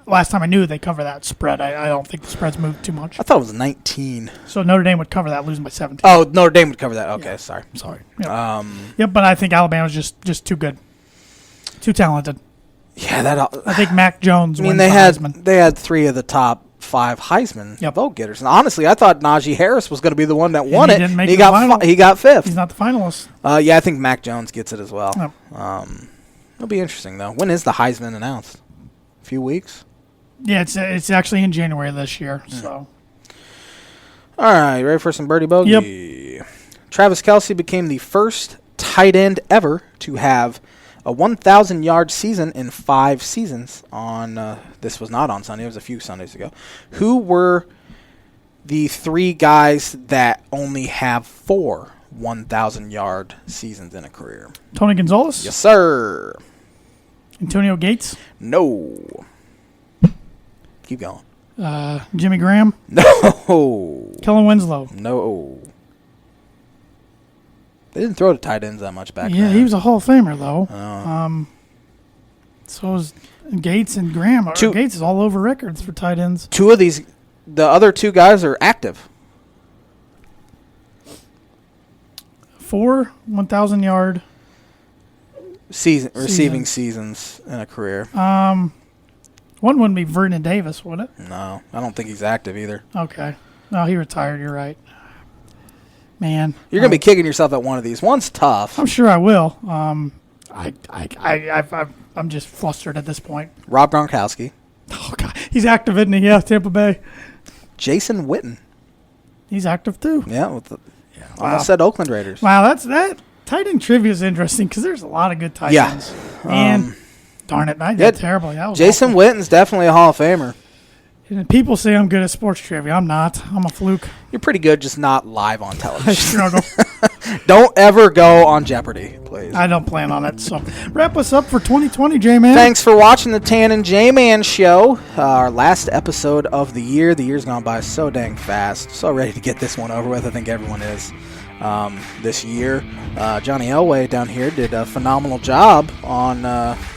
Last time I knew they cover that spread. I don't think the spread's moved too much. I thought it was 19. So Notre Dame would cover that, losing by 17. Oh, Notre Dame would cover that. Okay, sorry. Yep, but I think Alabama's just too good. Too talented. Yeah, I think Mac Jones wins they Heisman. had 3 of the top 5 Heisman vote getters. And honestly, I thought Najee Harris was going to be the one that won it. Didn't make he got 5th. He's not the finalist. Yeah, I think Mac Jones gets it as well. Yep. It'll be interesting, though. When is the Heisman announced? A few weeks? Yeah, it's actually in January this year. So, all right, ready for some Birdie Bogey? Yep. Travis Kelce became the first tight end ever to have a 1,000-yard season in 5 seasons. This was not on Sunday; it was a few Sundays ago. Who were the 3 guys that only have 4 1,000-yard seasons in a career? Tony Gonzalez? Yes, sir. Antonio Gates? No. Keep going. Jimmy Graham? No. Kellen Winslow? No. They didn't throw to tight ends that much back then. Yeah, he was a Hall of Famer, though. Oh. So was Gates and Graham. Gates is all over records for tight ends. 2 of these, the other 2 guys are active. 4 1,000-yard receiving seasons in a career. One wouldn't be Vernon Davis, would it? No, I don't think he's active either. Okay. No, he retired. You're right. Man, you're gonna be kicking yourself at one of these. One's tough. I'm sure I will. I'm just flustered at this point. Rob Gronkowski. Oh God, he's active, isn't he? Yeah, Tampa Bay. Jason Witten. He's active too. Yeah, almost said Oakland Raiders. Wow, that tight end trivia is interesting because there's a lot of good tight ends. And darn it, I did terrible. That was Jason Witten's definitely a Hall of Famer. And people say I'm good at sports trivia. I'm not. I'm a fluke. You're pretty good, just not live on television. I struggle. Don't ever go on Jeopardy, please. I don't plan on it. So wrap us up for 2020, J-Man. Thanks for watching the Tan and J-Man show. Our last episode of the year. The year's gone by so dang fast. So ready to get this one over with. I think everyone is. This year, Johnny Elway down here did a phenomenal job on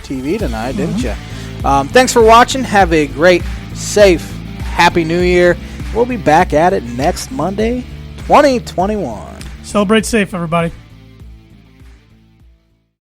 TV tonight, didn't you? Thanks for watching. Have a great, safe, Happy New Year. We'll be back at it next Monday, 2021. Celebrate safe, everybody.